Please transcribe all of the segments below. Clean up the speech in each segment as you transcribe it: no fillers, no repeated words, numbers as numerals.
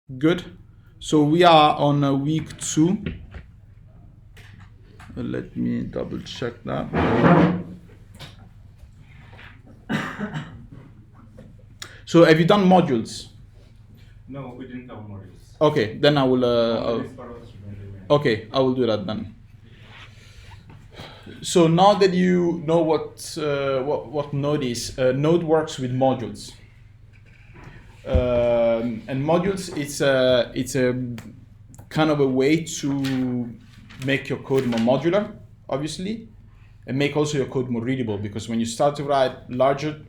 Good. So we are on week 2. Let me double check that. So have you done modules? No, we didn't cover modules. Okay, then I will. Okay, I will do that then. So now that you know what Node is, Node works with modules. And modules, it's a kind of a way to make your code more modular, obviously, and make also your code more readable. Because when you start to write larger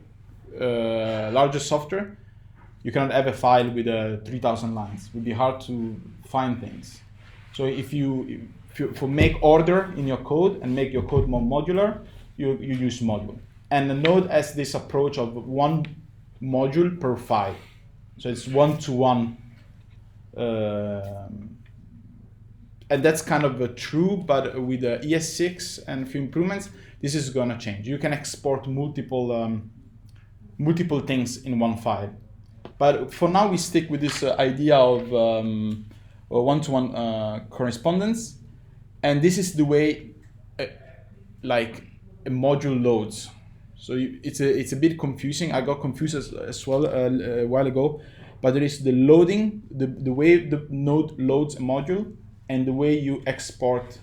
software, you cannot have a file with 3,000 lines. It would be hard to find things. So if you make order in your code and make your code more modular, you use module. And the Node has this approach of one module per file. So it's one-to-one. And that's kind of true, but with the ES6 and a few improvements, this is going to change. You can export multiple things in one file. But for now, we stick with this idea of one-to-one correspondence. And this is the way like a module loads. So it's a bit confusing. I got confused as well a while ago. But there is the loading, the way the Node loads a module, and the way you export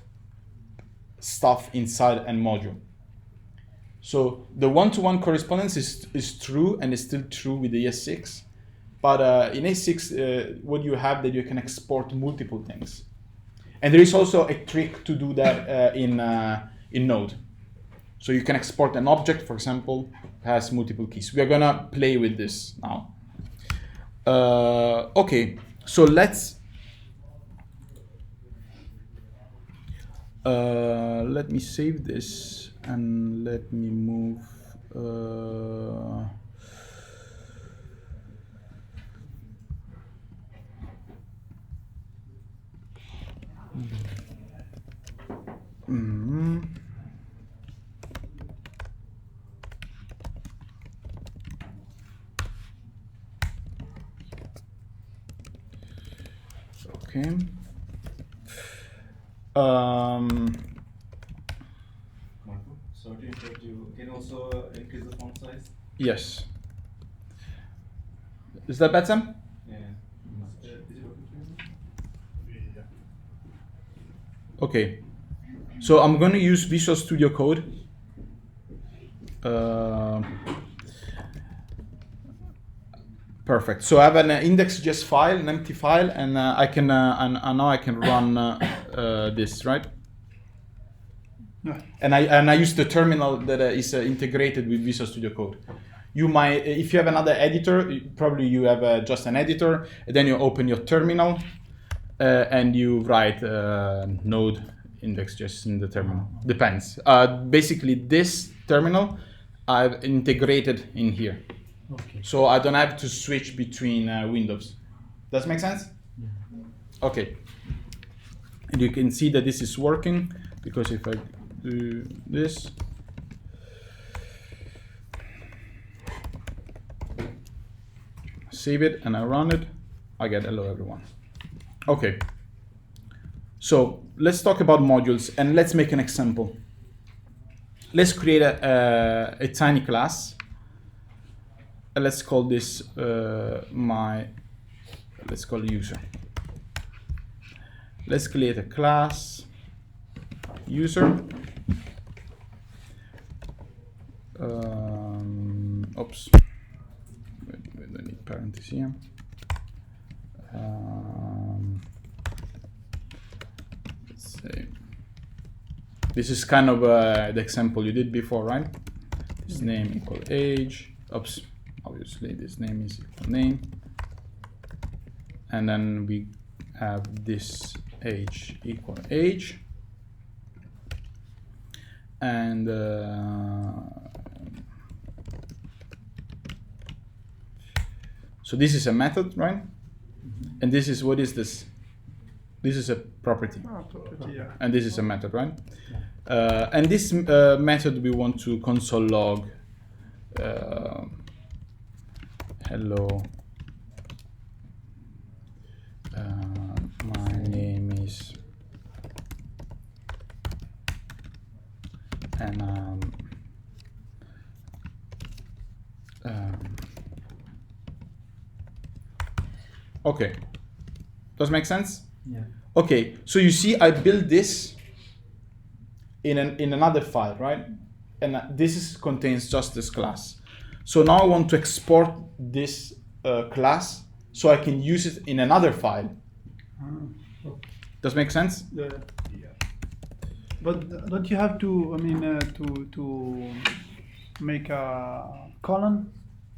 stuff inside a module. So the one-to-one correspondence is true, and is still true with the ES6. But in ES6, what you have that you can export multiple things. And there is also a trick to do that in Node. So you can export an object, for example, has multiple keys. We are gonna play with this now. Okay, so let's let me save this and let me move. Okay. Marco, sorry to interrupt you. Can you also increase the font size? Yes. Is that better? Yeah. Is it working for you? Yeah. Okay. So I'm going to use Visual Studio Code. Perfect. So I have an index.js file, an empty file, and I can and now I can run this, right? Yeah. And I use the terminal that is integrated with Visual Studio Code. You might, if you have another editor, probably you have just an editor, and then you open your terminal, and you write Node index.js in the terminal. Depends. Basically, this terminal I've integrated in here. Okay. So I don't have to switch between windows. Does that make sense? Yeah. Okay. And you can see that this is working, because if I do this, save it, and I run it, I get hello everyone. Okay. So let's talk about modules, and let's make an example. Let's create a tiny class. Let's call this let's call user. Let's create a class user. Oops. Wait, I need parentheses here. Let's say this is kind of the example you did before, right? This name equal age. Oops. Obviously, this name is equal name. And then we have this age equal age. And so this is a method, right? Mm-hmm. And this is, what is this? This is a property. Property, yeah. And this is a method, right? Yeah. And this method we want to console log hello and okay, does make sense? Yeah. Okay, so you see I built this in another file, right? And this contains just this class. So now I want to export this class so I can use it in another file. Does make sense? Yeah. But don't you have to, I mean, to make a column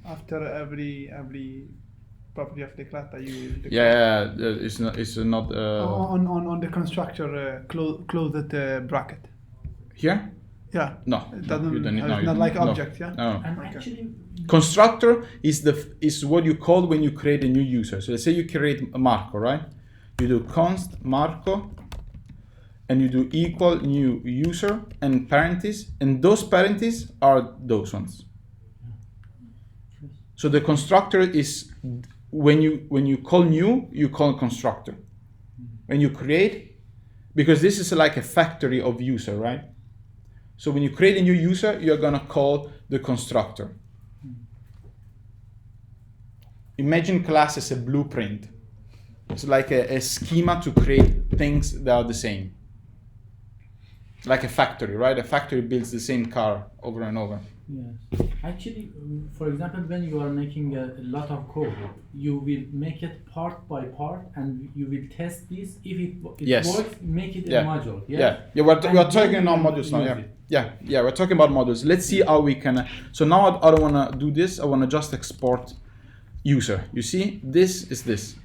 after every property of the class that you declare? Yeah, it's not on the constructor closed bracket. here? Yeah. No, It doesn't. you don't need, It's no, not like no, object. Yeah. No. And Okay. actually, Constructor is what you call when you create a new user. So let's say you create a Marco, right? You do const Marco, and you do equal new user and parentheses, and those parentheses are those ones. So the constructor is when you call new, you call constructor. When you create, because this is like a factory of user, right? So when you create a new user, you're gonna call the constructor. Imagine class as a blueprint. It's like a schema to create things that are the same. Like a factory, right? A factory builds the same car over and over. yes. Actually, for example, when you are making a lot of code, you will make it part by part, and you will test this. If it Yes. works, make it Yeah. a module. Yes? Yeah, we're And talking then about you modules now. use Yeah, it. yeah, we're talking about modules. Let's see how we can. So now I don't want to do this. I want to just export user. You see, this is this.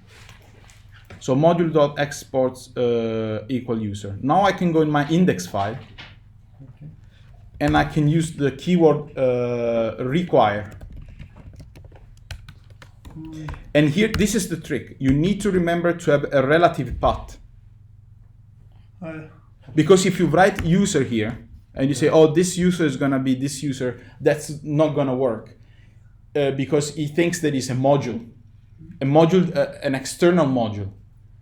So module.exports equal user. Now I can go in my index file, Okay. and I can use the keyword require. And here, this is the trick. You need to remember to have a relative path. Because if you write user here, and you say, oh, this user is gonna be this user, that's not gonna work. Because he thinks that it's a module, an external module.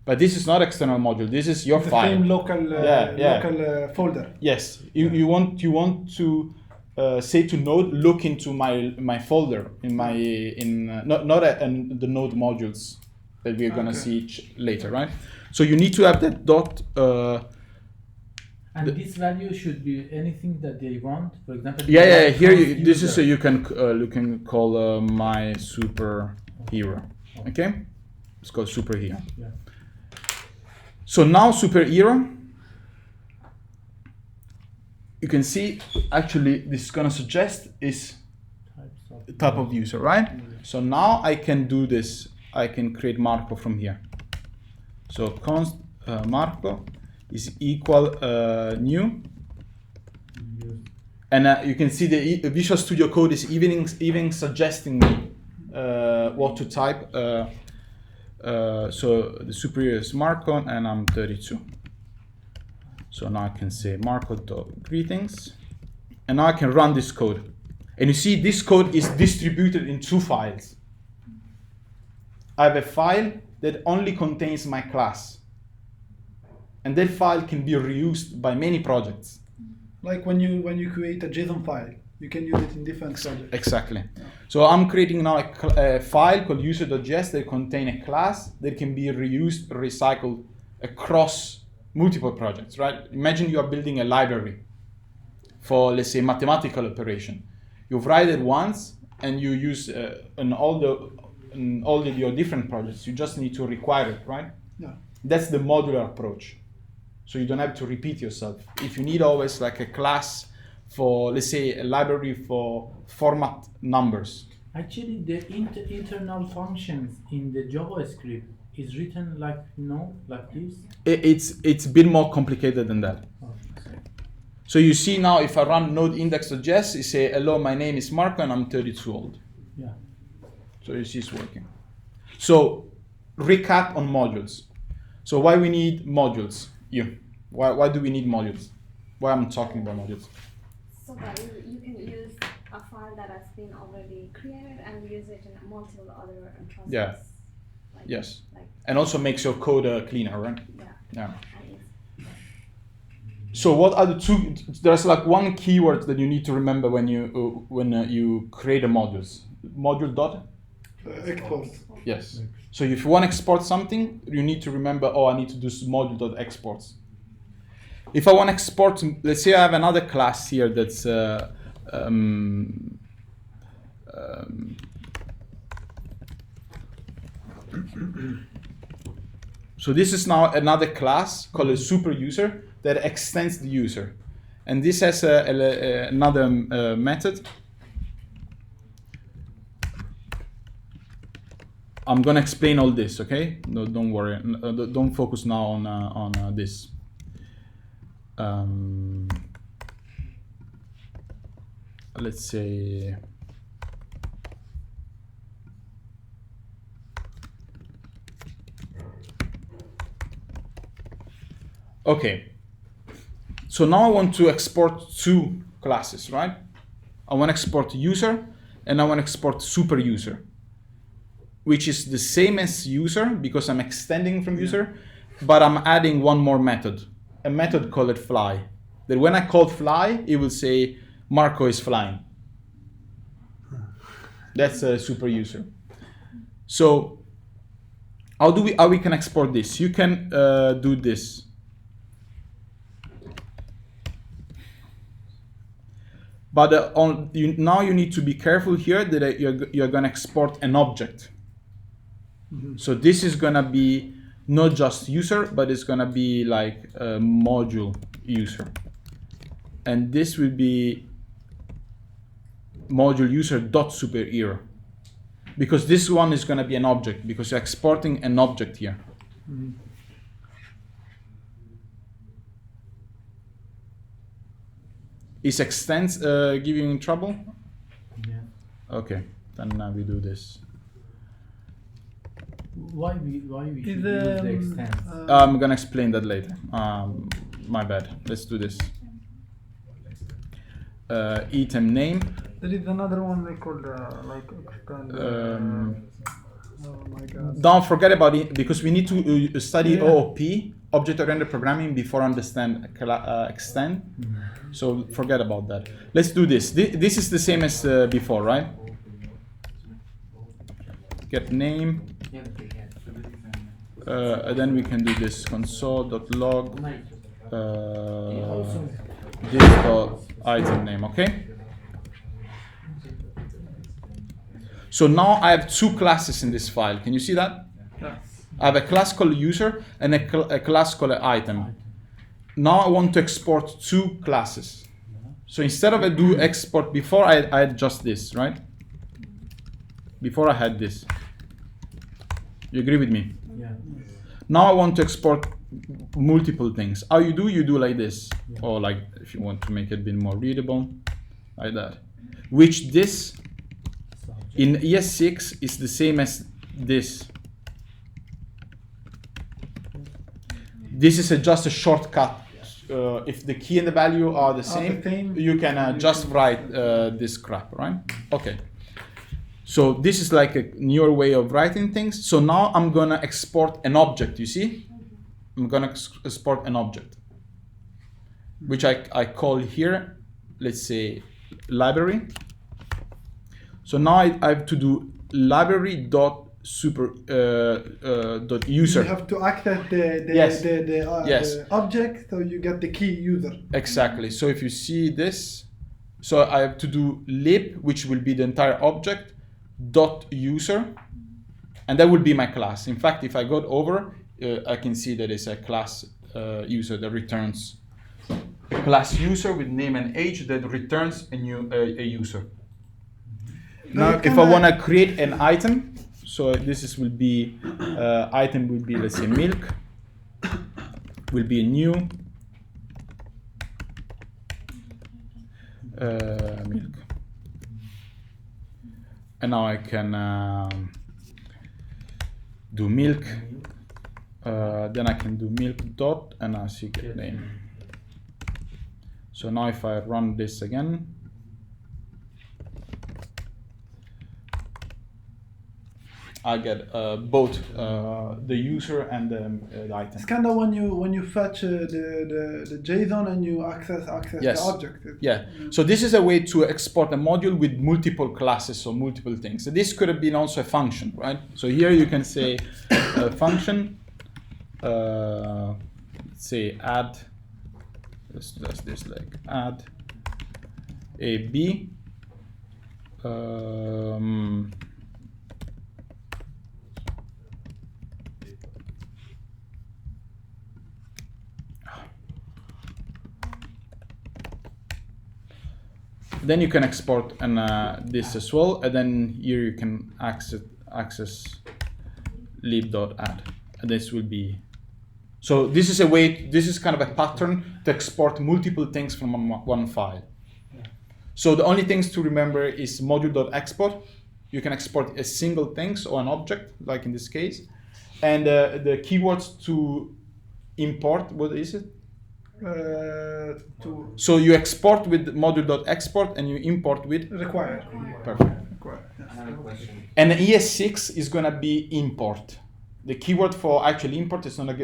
But this is not external module, this is your The file. same local local folder. Yes, you want to say to Node, look into my folder in my not the Node modules that we're gonna see later, right? So you need to have that dot. And this value should be anything that they want. For example, Yeah. Here, const this is user. so you can call my superhero. Okay, it's called superhero. Yeah. So now superhero. You can see, actually, this is gonna suggest is Types of type of user, right? So now I can do this. I can create Marco from here. So const Marco is equal new, and you can see the Visual Studio Code is even suggesting me what to type. So the superior is Marco, and I'm 32. So now I can say Marco.greetings, and now I can run this code. And you see this code is distributed in two files. I have a file that only contains my class. And that file can be reused by many projects. Like when you create a JSON file, you can use it in different projects. Exactly. So I'm creating now a file called user.js that contains a class that can be reused, recycled across multiple projects, right? Imagine you are building a library for, let's say, mathematical operation. You write it once, and you use in all your different projects. You just need to require it, right? Yeah. That's the modular approach. So you don't have to repeat yourself. If you need always like a class for, let's say, a library for format numbers. Actually, the internal functions in the JavaScript is written like like this. It's a bit more complicated than that. Okay. So you see now, if I run node index.js, you say, hello, my name is Marco and I'm 32 old. Yeah. So you see it's working. So recap on modules. So why we need modules? Why do we need modules? Why I'm talking about modules? So that you can use a file that has been already created and use it in multiple other processes. Yeah. Like, Yes. Like, And also makes your code cleaner, right? yeah. Yeah. And it's- So what are the two? There's like one keyword that you need to remember when you create a modules. Module dot. Export. Yes. So if you want to export something, you need to remember. Oh, I need to do module dot exports. If I want to export, let's say I have another class here that's so this is now another class called a super user that extends the user, and this has another method. I'm gonna explain all this, okay? No, don't worry. Don't focus now on this. Let's say. Okay. So now I want to export two classes, right? I want to export user and I want to export super user, which is the same as user because I'm extending from user, but I'm adding one more method, a method called fly. That when I call fly, it will say Marco is flying. That's a super user. So how we can export this? You can do this. But now you need to be careful here that you're going to export an object. Mm-hmm. So this is going to be not just user, but it's going to be like a module user. And this will be module user dot superhero. Because this one is going to be an object, because you're exporting an object here. Mm-hmm. Is extends giving you trouble? Yeah. Okay, then we do this. Why we should use the extend? I'm gonna explain that later. My bad. Let's do this. Item name. There is another one they called like extend. Oh my god. Don't forget about it because we need to study OOP, object-oriented programming, before understand extend. Mm-hmm. So forget about that. Let's do this. This is the same as before, right? Get name. Then we can do this console.log this.item name, okay? So now I have two classes in this file. Can you see that? Yes. I have a class called user and a class called item. Now I want to export two classes. So instead of a do export, before I had just this, right? Before I had this. You agree with me? Yeah. Now I want to export multiple things. How you do like this. Yeah. Or like, if you want to make it a bit more readable, like that. Which this, in ES6, is the same as this. This is just a shortcut. If the key and the value are the same, you can just write this crap, right? Okay. So this is like a newer way of writing things. So now I'm gonna export an object, you see? I'm gonna export an object, which I call here, let's say, library. So now I have to do library dot super dot user. You have to access the object, so you get the key user. Exactly. So if you see this, so I have to do lib, which will be the entire object, dot user, and that will be my class. In fact, if I go over, I can see that it's a class user that returns class user with name and age that returns a new a user. Now, if I want to create an item, so this will be item will be, let's say, milk, will be a new milk, and now I can do milk. Then I can do milk dot and I see get name. So now if I run this again. I get both the user and the item. It's kind of when you fetch the JSON and you access Yes. the object. Yeah. So this is a way to export a module with multiple classes or multiple things. So this could have been also a function, right? So here you can say a function. Say add. Let's this like add a b. Then you can export and this as well, and then here you can access lib.add, and this will be. So this is a way. This is kind of a pattern to export multiple things from one file. So the only things to remember is module.export. You can export a single things or an object, like in this case, and the keywords to import. What is it? So you export with module.export and you import with Require. Perfect. Require. Yes. Another question. And ES6 is gonna be import. The keyword for actually import is not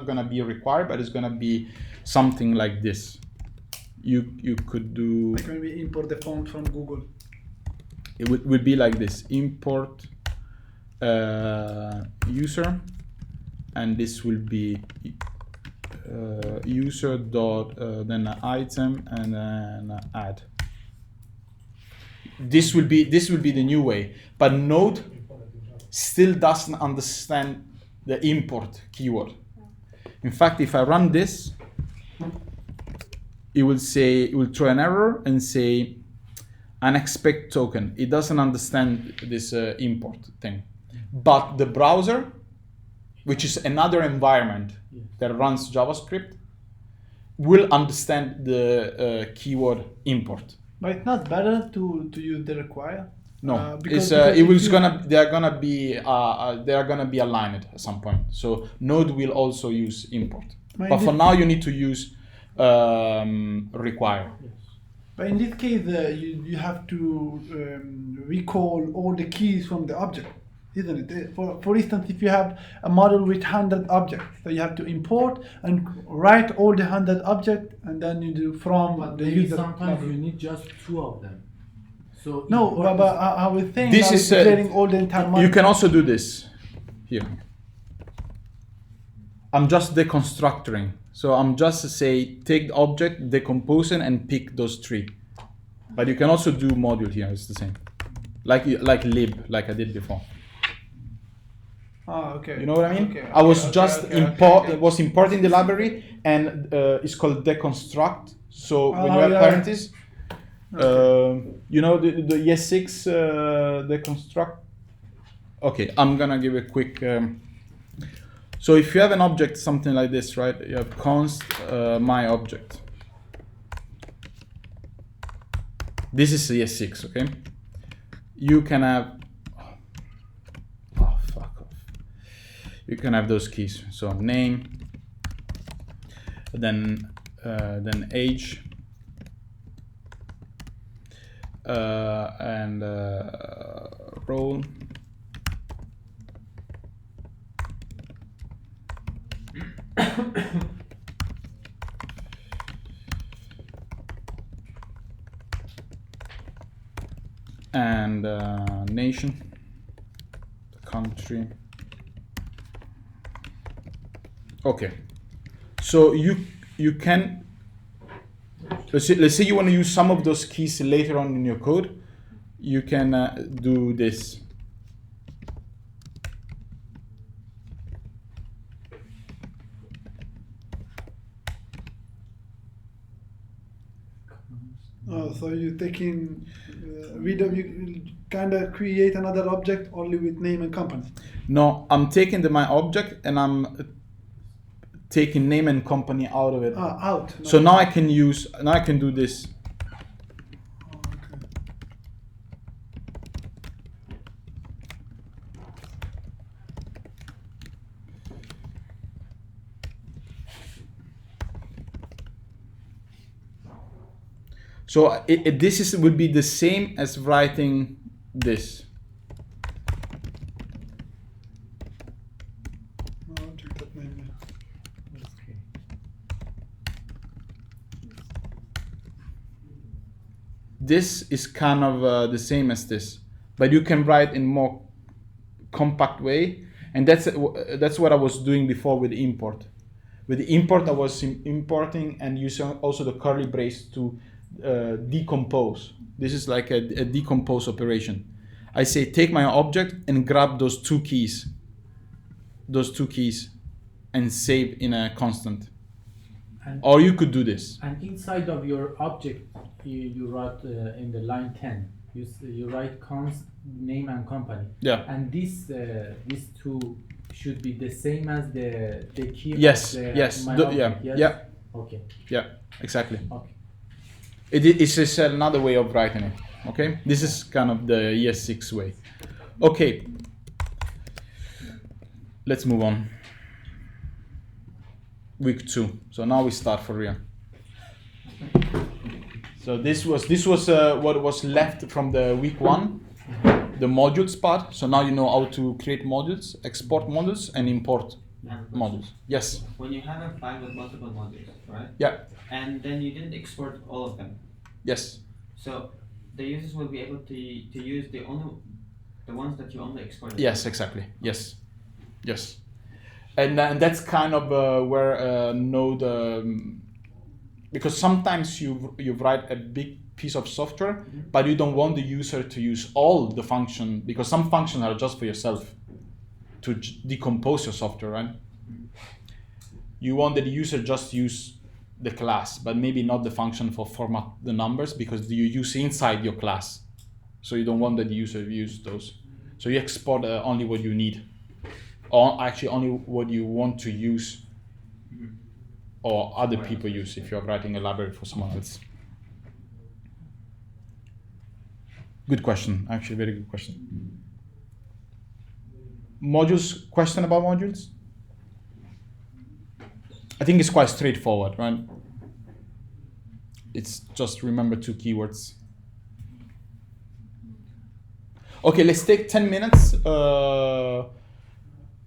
gonna be required, but it's gonna be something like this. You could do. Like when we import the font from Google. It would be like this: import user, and this will be user dot then item and then add. This will be the new way, but Node still doesn't understand the import keyword. In fact, if I run this, it will throw an error and say unexpected token. It doesn't understand this import thing. But the browser, which is another environment that runs JavaScript, will understand the keyword import. But it's not better to use the require. No, because they are if you- gonna be aligned at some point. So Node will also use import. But But in for this- now, you need to use require. But in this case, you have to recall all the keys from the object, isn't it? For instance, if you have a model with 100 objects, so you have to import and write all the 100 objects, and then you do from But the maybe user. sometimes level. you need just 2 of them. So No, import but is- I was saying This now is it's declaring all the entire model. you can also do this here. I'm just deconstructing. So I'm just say take the object, decompose it, and pick those 3. But you can also do module here. It's the same, like lib, like I did before. Ah, okay. You know what I mean? Okay, I was okay, just okay, okay. was importing the library, and it's called deconstruct. So when you have yeah. parentheses, you know the ES6 deconstruct. Okay, I'm gonna give a quick. So if you have an object, something like this, right? You have const my object. This is ES6, okay? You can have. Oh, fuck off. You can have those keys. So name, then age, and role. And nation, country. Okay, so you can let's say you want to use some of those keys later on in your code. You can do this. Oh, so you're taking you kind of create another object only with name and company. No, I'm taking my object and I'm taking name and company out of it. Out. So now I can do this. Oh, okay. So this would be the same as writing this. This is kind of the same as this, but you can write in more compact way, and that's what I was doing before with import. With the import, I was importing and using also the curly brace to decompose. This is like a decompose operation. I say take my object and grab those two keys, and save in a constant. And Or you could do this. And inside of your object, you write in the line 10, you write const name and company. Yeah. And these two should be the same as the key. Yes. Of the, Yes. my Yeah. object, yes? Yeah. Okay. Yeah. Exactly. Okay. It's just another way of writing it. Okay. This is kind of the ES6 way. Okay. Let's move on. Week 2. So now we start for real. So this was what was left from the week 1, the modules part. So now you know how to create modules, export modules, and import modules. Yes. When you have a file with multiple modules, right? Yeah. And then you didn't export all of them. Yes. So the users will be able to use the ones that you only exported. Yes. Exactly. Yes. Yes. And that's kind of where Node, because sometimes you write a big piece of software, but you don't want the user to use all the function, because some functions are just for yourself to decompose your software, right? You want the user just use the class, but maybe not the function for format the numbers, because you use inside your class. So you don't want the user to use those. So you export only what you need. Or actually only what you want to use or other people use if you're writing a library for someone else. Good question, actually very good question. Modules, question about modules? I think it's quite straightforward, right? It's just remember 2 keywords. Okay, let's take 10 minutes.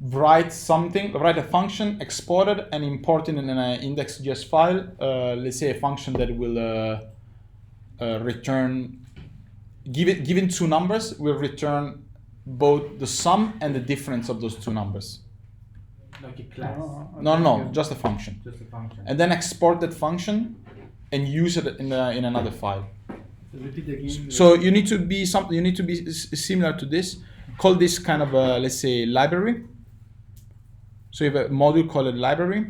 Write a function, export it, and import it in an index.js file. Let's say a function that will return, given 2 numbers, will return both the sum and the difference of those 2 numbers. Like a class. No, just a function. Just a function. And then export that function and use it in another file. So repeat again. So you need to be similar to this. Call this kind of let's say library. So you have a module called a library,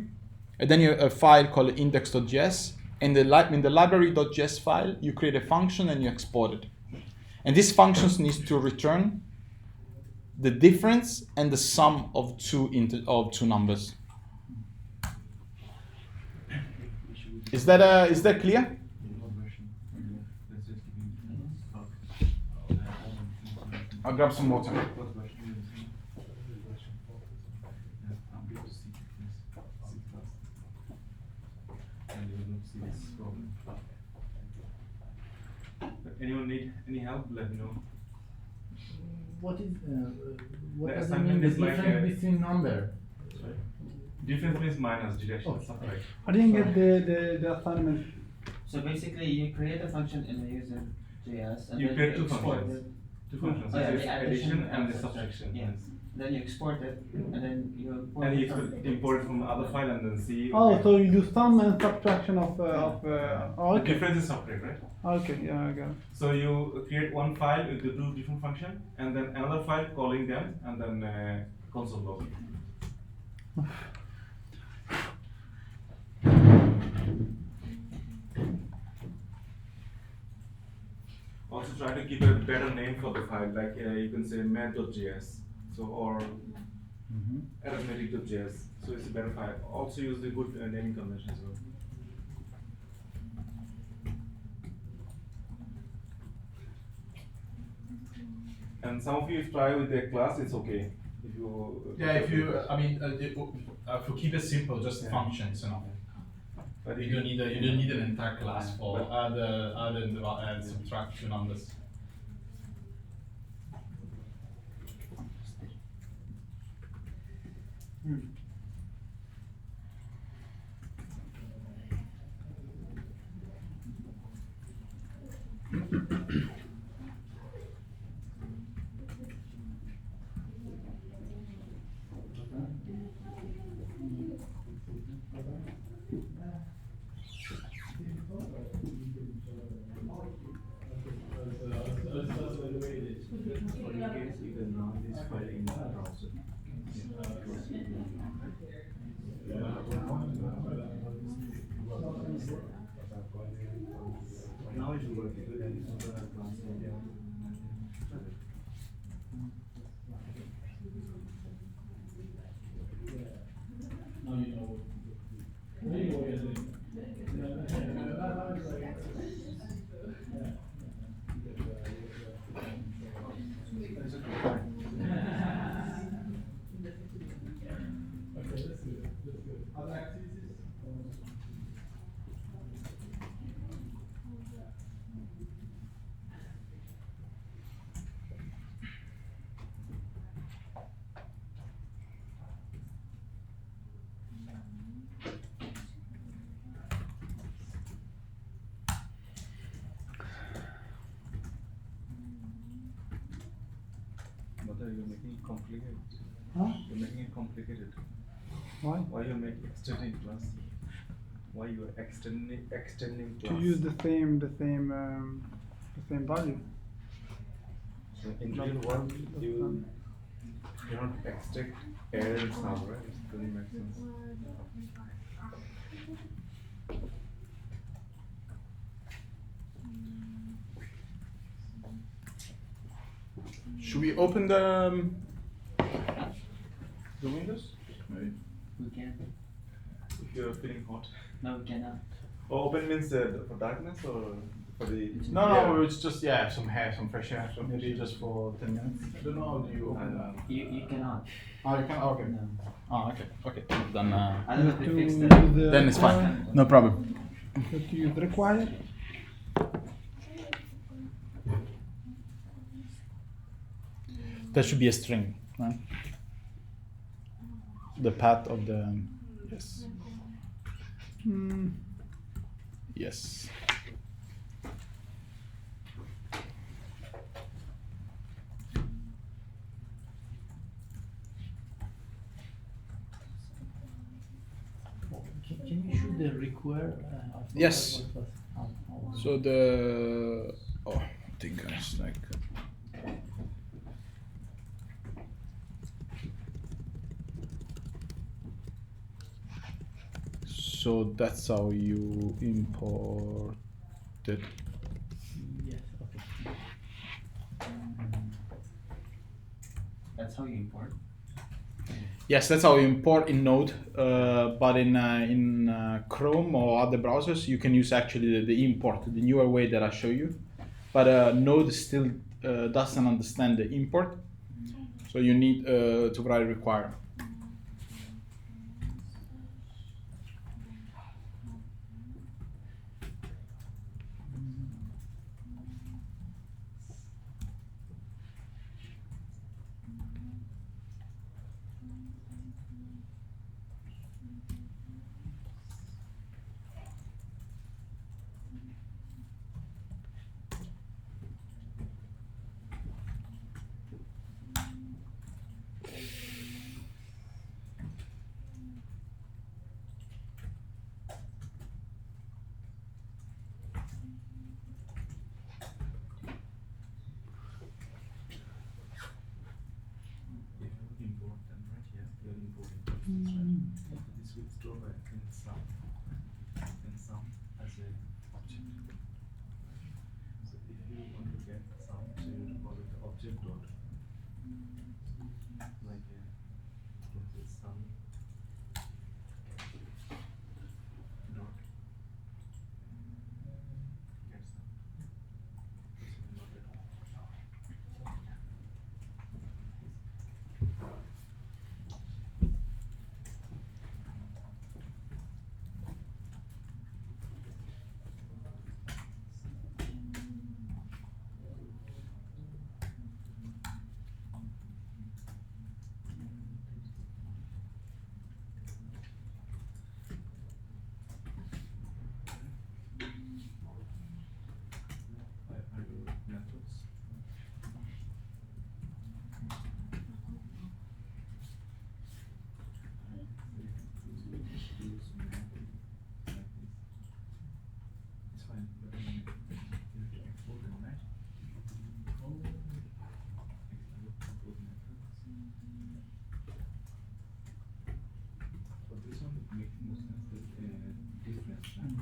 and then you have a file called index.js. And in the library.js file, you create a function and you export it. And this function needs to return the difference and the sum of two numbers. Is that clear? I'll grab some water. Anyone need any help? Let me know. What The does it mean, assignment the is like difference between number? Difference means minus deduction. Oh, Something like. I didn't get the assignment. So basically, you create a function in the user.js and You then create two export functions. it. Two functions. Oh, yeah, It's the addition and the subtraction. subtraction. Yeah. Yes. Then you export it, and then you import And you it from- have to import it from the other file and then see. Oh, okay. so you do sum and subtraction of The okay. difference is separate, right? Okay, yeah, I got it. So you create one file with the 2 different functions, and then another file calling them, and then console log. Also try to keep a better name for the file, like you can say math.js, so or arithmetic.js. So it's a better file. Also use the good naming convention as well. And some of you try with their class, it's okay. If you If you keep it simple, just functions, but if You don't need an entire class for But- add and subtract 2 numbers. For in case you can run this file in the browser. Now it will work. It will use the class area. But you're making it complicated. Huh? You're making it complicated. Why? Why you're making extending class? Why you are extending To class? use the same value. So in real world, you cannot extract error and sum, right? It doesn't make sense. Should we open the windows? Maybe. We can. If you're feeling hot. No, we cannot. Oh, open means for darkness or for the. No, it's just some fresh air. So maybe just for 10 minutes. I don't know how do you open that. You cannot. Oh, you can. Okay. No. Oh, okay. Then I don't know if To they fixed use that. the then it's fine. No problem. To use required. That should be a string, right? The path of the yes. Mm, Yes. Can you show the require? Yes. So the I think it's like so that's how you import it. Yes. Okay. That's how you import. Yes, that's how you import in Node. But in Chrome or other browsers, you can use actually the import, the newer way that I show you. But Node still doesn't understand the import, so you need to write require. If you import them right here, you're importing. This will store in sum as an object. So if you want to get sum, so you call it object dot. Like sum dot get sum. Not at all.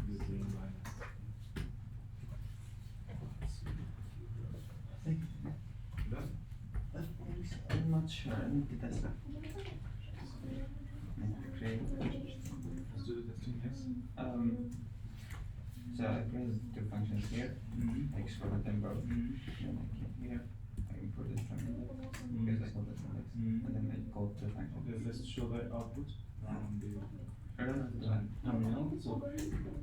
using minus. Done? I'm not sure. I need to test it. Create. Let's do the testing, yes. So I create two functions here. I exported them both. Then I came here. I imported from index because I called this index, and then I called two functions. Okay, let's show the output from the I don't know the terminal. So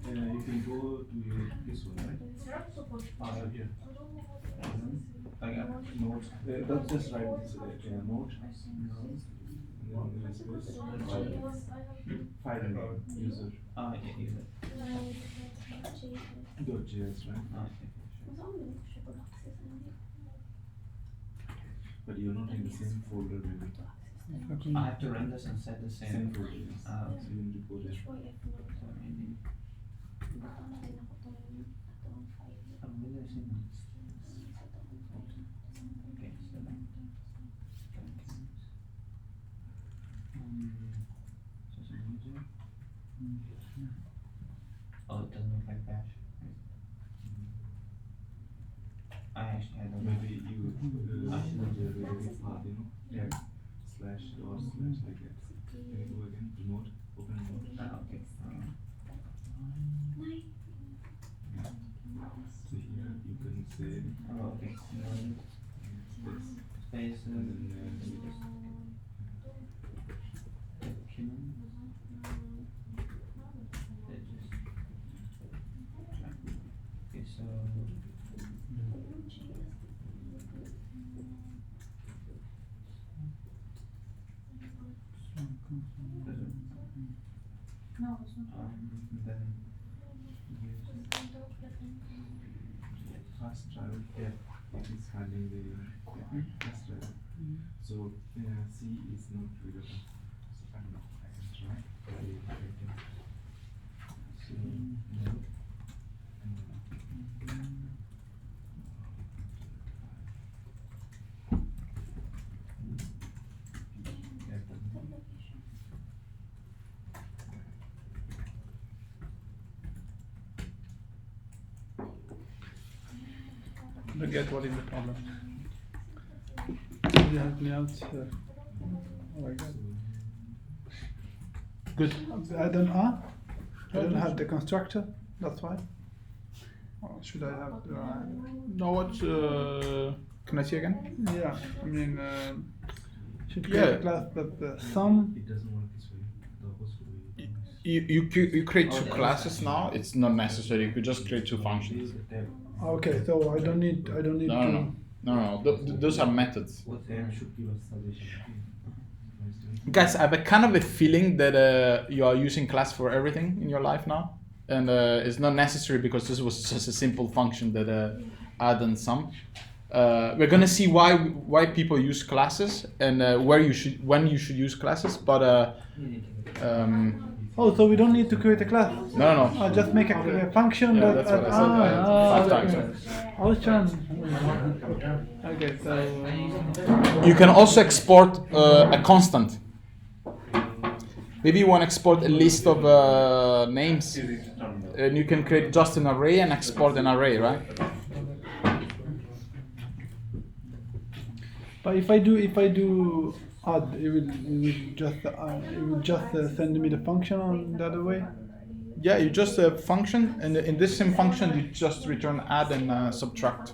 you can go to your this one, right? Here. I got Node. That's just right. It's node. And then space. File name user. yeah, user. .js, right? Okay, sure. But you're not in the same folder maybe. I have to run this and set the Same same. folder, yes. So you need to go there. So maybe. Whether it's in okay, so then. So some user. Oh, it doesn't look like bash. I actually had a Maybe you change your relative path, you know? Yeah. Slash or slash like that. Can you go again? Remote. Open remote. okay. So here you can say Oh, okay. this. Space And then document. Okay, so then fast travel F it is handling the fast travel. So C is not triggered. So I'm not. I can try. So node and Forget what is the problem. Could you help me out? Oh my god. Good. I don't have the constructor. That's why. Or should I have the? No, what? Can I see again? Yeah. I mean, should Yeah. create a class that the sum. it doesn't work this way. The opposite way. You create two classes now. It's not necessary. You could just create two functions. Okay, so I don't need No, to. no. Those are methods. What there should give us solution. Guys, I have a kind of a feeling that you are using class for everything in your life now, and it's not necessary because this was just a simple function that add and sum. We're gonna see why people use classes and when you should use classes, but Oh, so we don't need to create a class. no. I'll just make a function Yeah, that. that's what I said, 5 times. Okay. I was trying. Okay, so. You can also export a constant. Maybe you want to export a list of names, and you can create just an array and export an array, right? But if I do add, it will just send me the function on the other way. Yeah, you just a function, and in this same function you just return add and subtract.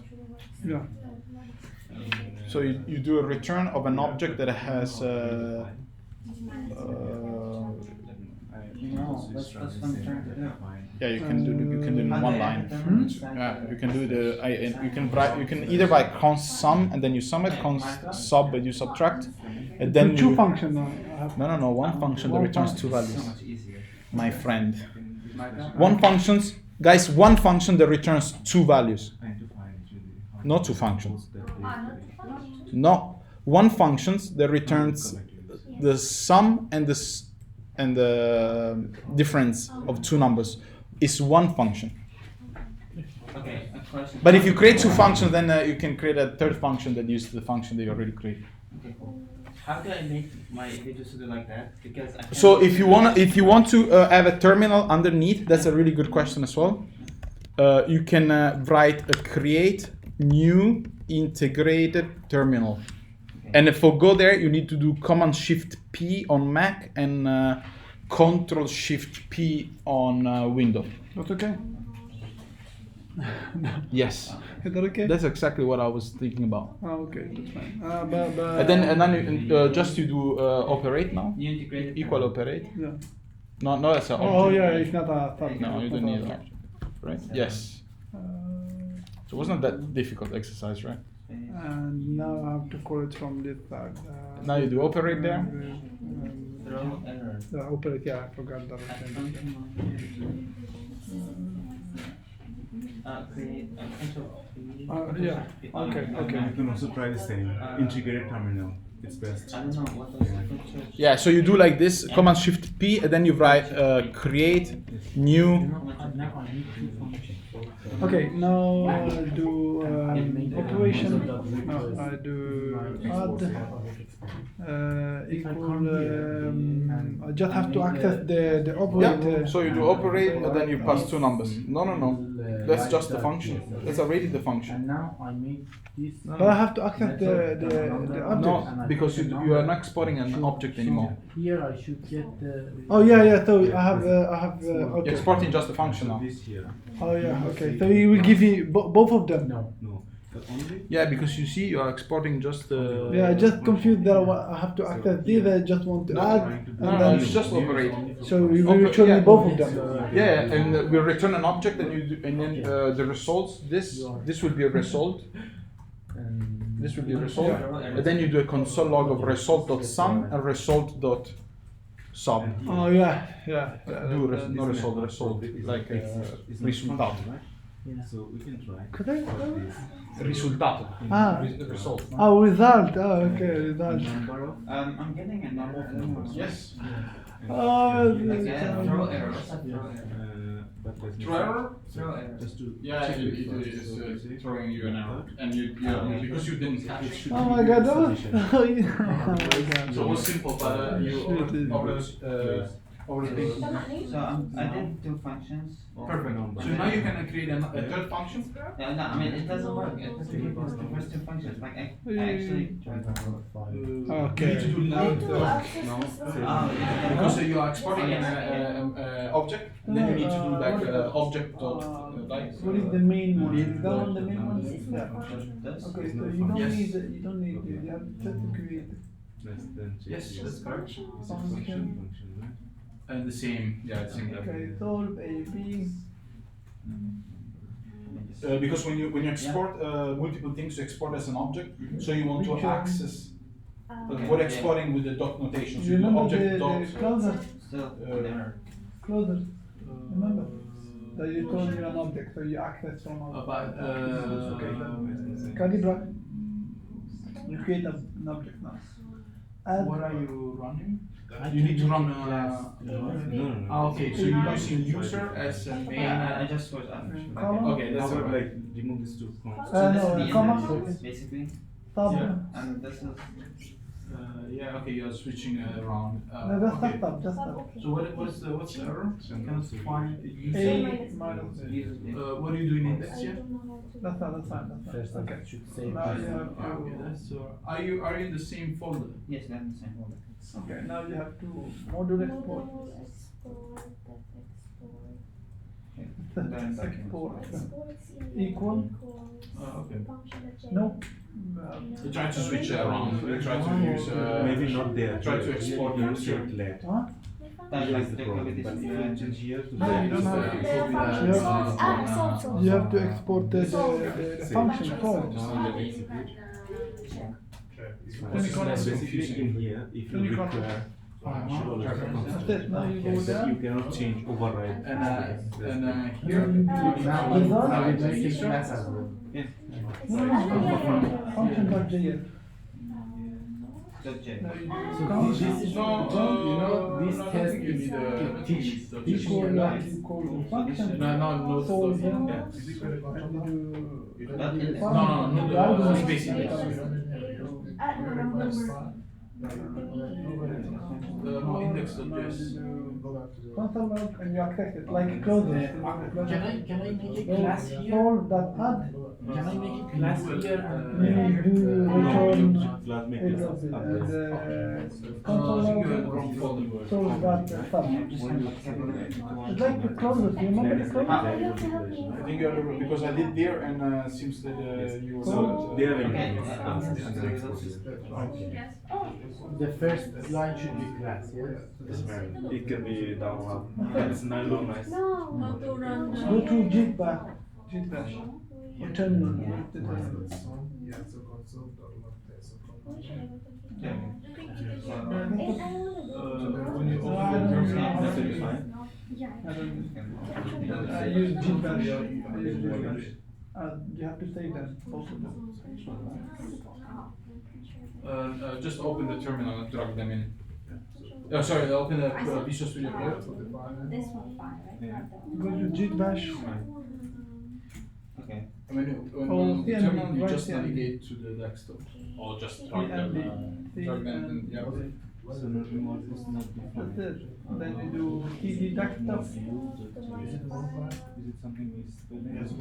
Yeah. So you do a return of an object that has no, that's what I'm trying to do. yeah, you can do it in one line. Yeah, you can do you can either write const sum and then you sum it, const sub and you subtract, and then Two you, functions. no, one function that One returns function. two values. Much easier. My friend, One one function that returns two values, trying to find actually how not two functions. No, one function that returns the sum and the difference of two numbers is one function. Okay, a question. But if you create two functions, then you can create a third function that uses the function that you already created. Okay, cool. How do I make my Visual Studio like that? Because I So can't- if you want to have a terminal underneath, that's a really good question as well. You can write a create new integrated terminal. And for go there, you need to do Command Shift P on Mac and Control Shift P on Windows. That's okay. Yes, Is that okay? that's exactly what I was thinking about. Oh, okay, that's fine. And then just you do operate now. New integrated Equal terminal. operate. Yeah. No, that's an object. Oh yeah, it's not a target. No, you It's don't not need a- an object, right? Yes. So it wasn't that difficult exercise, right? And now I have to call it from this side. Now you do operate there. Throw error. The operate, yeah, I forgot that. Create control. Yeah. Okay. Okay. You can also try the same integrated terminal. It's best. I don't know what was control. Yeah, so you do like this, Command Shift P, and then you write create new. Now I need two functions. Okay. Now I do operation. No, I do add equal. I just have to access the operate. Yeah, so you do operate, and then you pass two numbers. No. That's just the function. That's already the And function. now I make this. But I have to access the object. No, because you are not exporting an object anymore. Here I should get the. Oh yeah. So I have You're okay. exporting just the function now. This here. Oh yeah. Okay. So he will give you both of them. No. No. But only. Yeah, because you see, you are exporting just the. Yeah, I just confused that I have to access this. I just want to add, and No, then it's just operate. so we will show me both of them. Yeah, and we return an object, and you do, and then the results. This will be a result. And This will be a result, and then you do a console log of result.sum and result.sub. Oh yeah. Do no result, like risultato. yeah. So we can try. Could I? Risultato. Ah. Result. Oh, result. Oh, okay, result. Number of. I'm getting a number of numbers. Yes. Oh, Again, throw error. What's that throw error? But let me Throw error? Throw error. Just to Yeah, check it first. is So we see. throwing you an error, and you because you didn't catch it. Oh my god. Oh, oh yeah. Oh my god. So it was simple, but you overthink. So I did two functions. Perfect. So now you can create a third function. Yeah, no, I mean it doesn't work. It doesn't give us the first two functions. Like I actually tried to. Okay. You need to do How now. to access No. this one? Oh yeah. Because you are exporting an object, and then you need to do like object dot like. What is the main one? Is that one the main one? This is the Yeah. function. That's Okay, There's so no you don't Yes. need you don't need this. You have just to create Let's then check. Yes, here. that's correct. Is it function, right? And the same, yeah, the same level. okay, solve A B. Because when you export multiple things, you export as an object. So you want to Which one? access. Okay. We're exporting with the dot notation. So you do Remember object the dot. closer, Still an error. closer. Remember that you told me an object, so you access from About Calibra. You create an object now. Add. what are you running? I You need to can run. make a class, No. Okay, so you're using user as a main. Yeah, I just was up. Column. Okay, that's How about alright. like remove this two const? So this no, is the comma. index, basically, Tab. Yeah. and this is. Yeah, okay, you're switching around. No, just Okay. tab, just tab. So what's the error? I cannot find the A user. minus A. What do you do in index I here? don't know how to. That's fine, that's fine. First Okay. I should save Now this. you have Okay, to. that's are you in the same folder? Yes, that's the same folder. Okay, now you have to module export. Module export, dot export. Then Export. Exports Equal. Okay. Function that No. You try to switch it around. You try to use. Maybe not there. Try to export You user. say let. Huh? That's Here like is the the problem. this But is if you change here to No, you don't have The to. function Yeah. solve. So. You have to export the function code. Basically in here, if you require, you should always That's it, now you go Yes, there. you cannot change override. And here. Now we make a class as well. Yes. No, function.js. Dot J. Now you So do this is this no, test you need is a teach equal function. No, Solve no. here. Yeah. And you That do index. No, the space index. Add the number. No, index.js. Console log and you access it like closes. Can I make a class here? Solve that add. Can I make a class here and You do return Class make it class and update. console log solve that stuff. It's like the closes. You remember the closes? I think you are because I did there and seems that you were. So they are the first line should be class, yes? it can be down. It's not nice. No. Go to git bash. Return the I use git bash. You have to save them, both of them. Just open the terminal and drag them in. Sorry, open Visual Studio here. This one fine, right? Yeah. Go to git bash. Okay. And when you Oh, open the yeah, terminal, you right, just yeah. navigate to the desktop. Or just drag them, drag them and yeah. So no remote is not That's defined. it. Then you do cd desktop. Is it something we spell? That's it.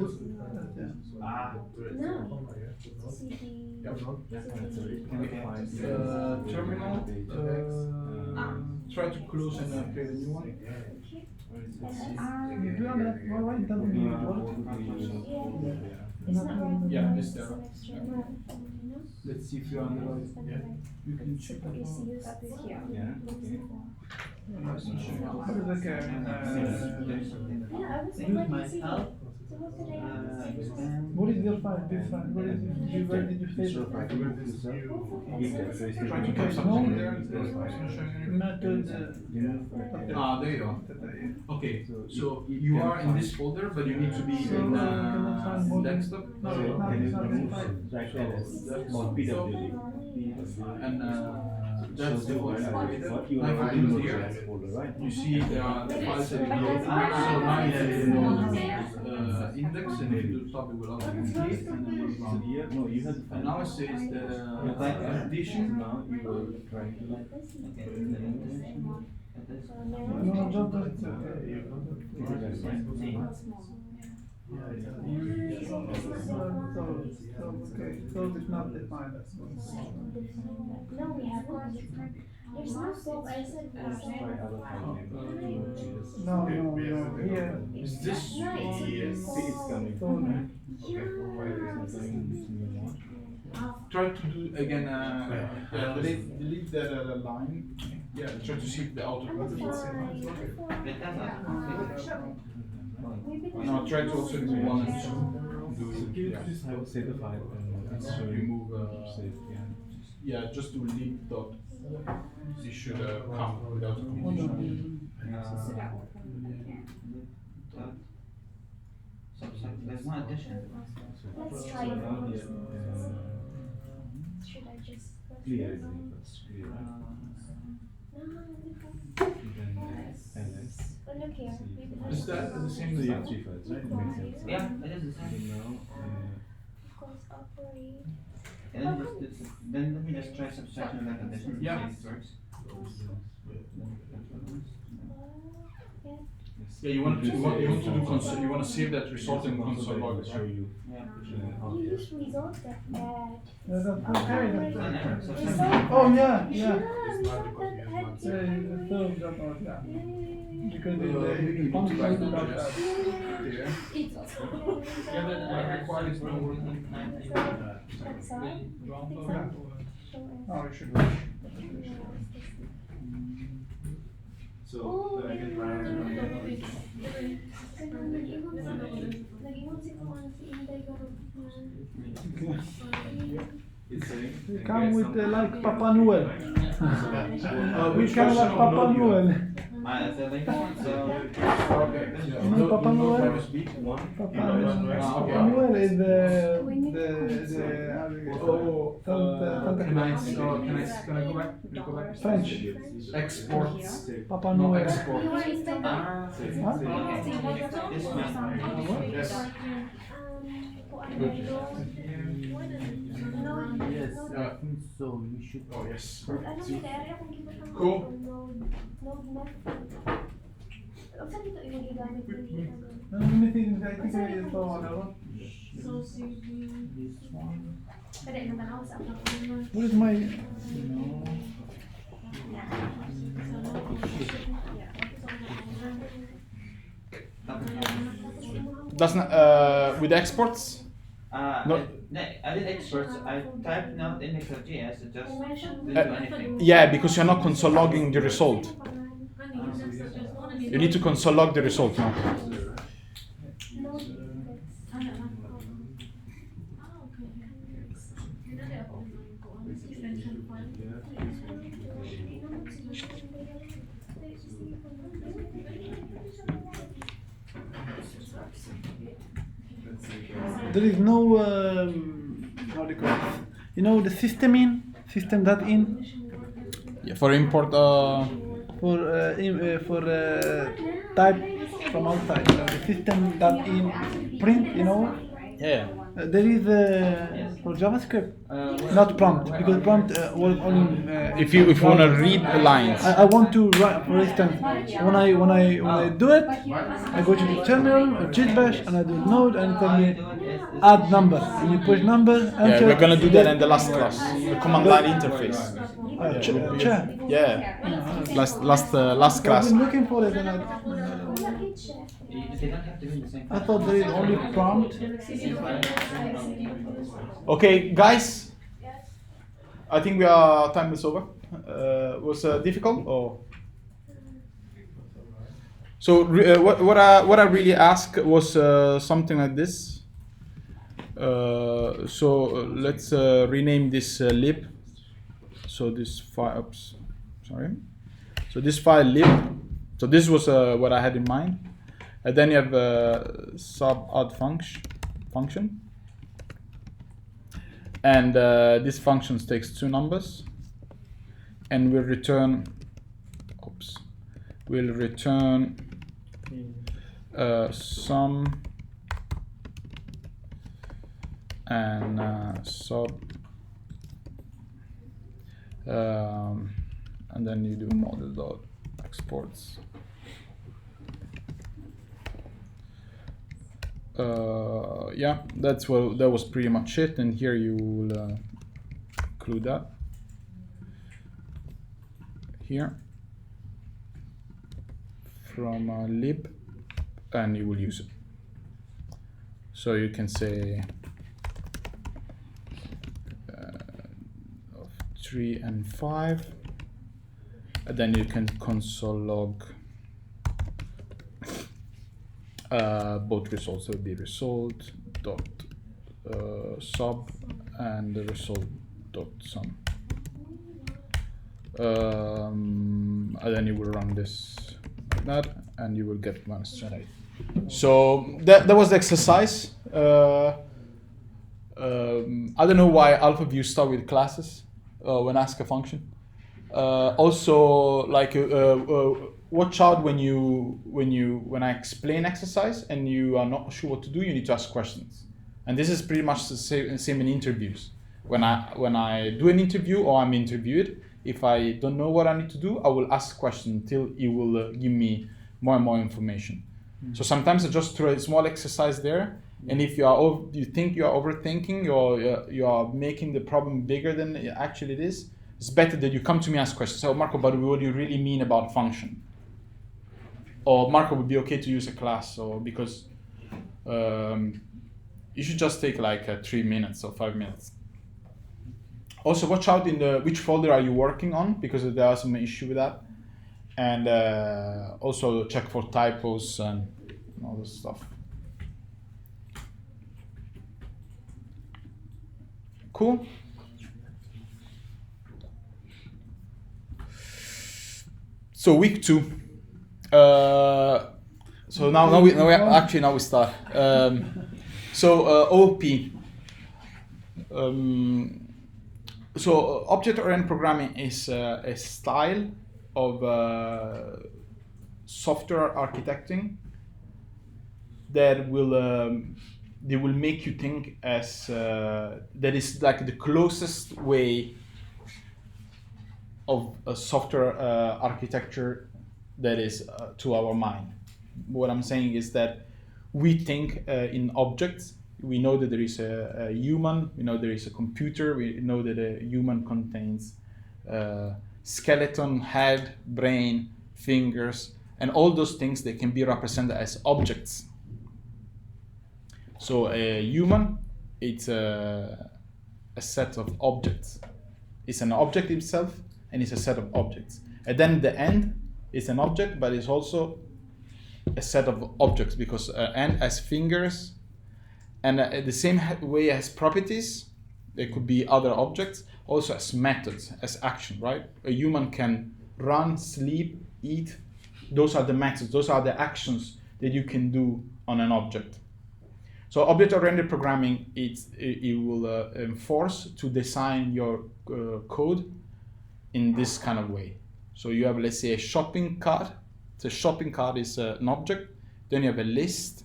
No. Can we find Terminal. Try to close and create a new one. You do that. Why doesn't it work? Yeah, this there. Let's see if you are on the right. You can check that out. Yeah. What is okay? What is your file? This file? What is it? Where did you save it? Try to type something there. Method. There you go. Okay, so you are in this folder, but you need to be in desktop. No, it's not this file. And that's the one. You Like I do here. You see there are the files that you load. So now you have index, and if you do top, it will autocomplete, and then you run. No, you have to And now it says the addition. Now you will try to No, just okay, so it's not defined. No, we have one. There's no scope. I said try other file name. No, here. Is this? See, it's coming. So, Try to do again. Delete that line. Yeah, try to see if the auto completes. Now try to also do one and two. Just have save the file and So remove. save. Yeah, just do lib dot. This should come without completion. There's no addition. Let's try it. Should I just? Clear is clear. Then ls. But look here. Is that the same So you as have 3 files, right? It makes sense. Yeah, it is the same. And now, Equals operate. And then let me just try subtraction of that addition. Yeah. See if it works. Yeah, you want to do console. You want to save that result in console log. show you. Yeah. How You it use results that bad. that's okay. Result. Oh yeah. Yeah, So that out, yeah. Because You the need to function write is down not the that. there. It's also. Yeah, but required is not working. That's all. Oh, you should. So I can try it's saying. We come with like Papa Noel. We Which come version like of Papa Node you Noel. have? That's the latest one. So Okay. You know Papa Noel? One. Papa Ah, okay. Noel is the Santa Can I Claus. can I go back? Can I go back? French. Exports. Papa No Noel. export. this one. Yes. Yes, I think so. You should. Oh yes. Cool. This one. What is my? No. Doesn't with exports? No. I did exports. I typed node index.js. It just didn't do anything. Yeah, because you're not console logging the result. You need to console log the result now. There is no how do you call it? You know the system.in Yeah, for import. for type from outside. The system.in print. You know. Yeah. There is for JavaScript, not prompt, because prompt works only. If you want to read the lines. I want to write, for instance, when I do it, I go to the terminal, bash, and I do node, and it tells me add number. And you push number. Yeah, enter, we're gonna do that in the last class. The command line interface. Yeah. Last I've class. been looking for it, and They don't have to be the same. I thought there is only prompt. Okay, guys. I think our time is over. Was difficult or? So what I really asked was something like this. Let's rename this lib. So this file, oops, sorry. So this file lib. So this was what I had in mind. And then you have sub add function. And this function takes two numbers and will return, sum and sub, and then you do model.exports. Yeah, that was pretty much it, and here you will include that here from lib, and you will use it. So you can say 3 and 5, and then you can console log both results. So it would be result dot sub and the result dot sum, and then you will run this like that, and you will get -28. So that was the exercise. I don't know why AlphaView start with classes when ask a function. Also, like watch out when I explain exercise and you are not sure what to do, you need to ask questions. And this is pretty much the same in interviews. When I do an interview or I'm interviewed, if I don't know what I need to do, I will ask questions until you will give me more and more information. Mm-hmm. So sometimes I just throw a small exercise there, and if you think you are overthinking, you are making the problem bigger than it actually it is, it's better that you come to me and ask questions. So Marco, but what do you really mean about function? Or Marco, would be okay to use a class, or because you should just take like 3 minutes or 5 minutes. Also, watch out in which folder are you working on, because there are some issue with that, and also check for typos and all this stuff. Cool. So week 2. So now we start. OOP. So object-oriented programming is a style of software architecting that will they will make you think as that is like the closest way of a software architecture that is to our mind. What I'm saying is that we think in objects. We know that there is a human, we know there is a computer, we know that a human contains skeleton, head, brain, fingers, and all those things that can be represented as objects. So a human, it's a set of objects. It's an object itself, and it's a set of objects. And then the end is an object, but it's also a set of objects, because end has fingers, and the same way as properties, there could be other objects, also as methods, as action, right? A human can run, sleep, eat. Those are the methods, those are the actions that you can do on an object. So object-oriented programming, it will enforce to design your code in this kind of way. So you have, let's say, a shopping cart. The shopping cart is an object. Then you have a list,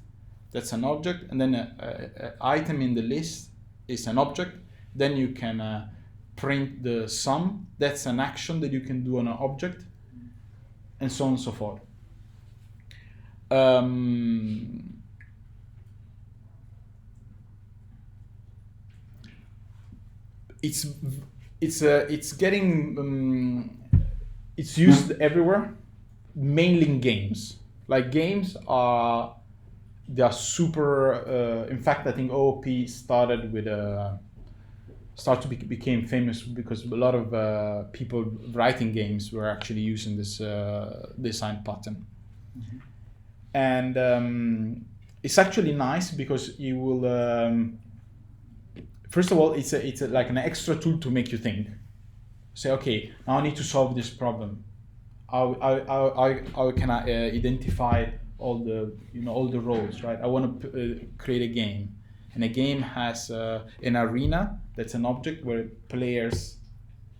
that's an object, and then an item in the list is an object. Then you can print the sum, that's an action that you can do on an object, and so on and so forth. It's getting it's used everywhere, mainly in games. Like games they are super. In fact, I think OOP started with became famous because a lot of people writing games were actually using this design pattern. Mm-hmm. And it's actually nice because you will. First of all, it's like an extra tool to make you think. Say, okay, now I need to solve this problem. How can I identify all the roles, right? I want to create a game, and a game has an arena. That's an object where players,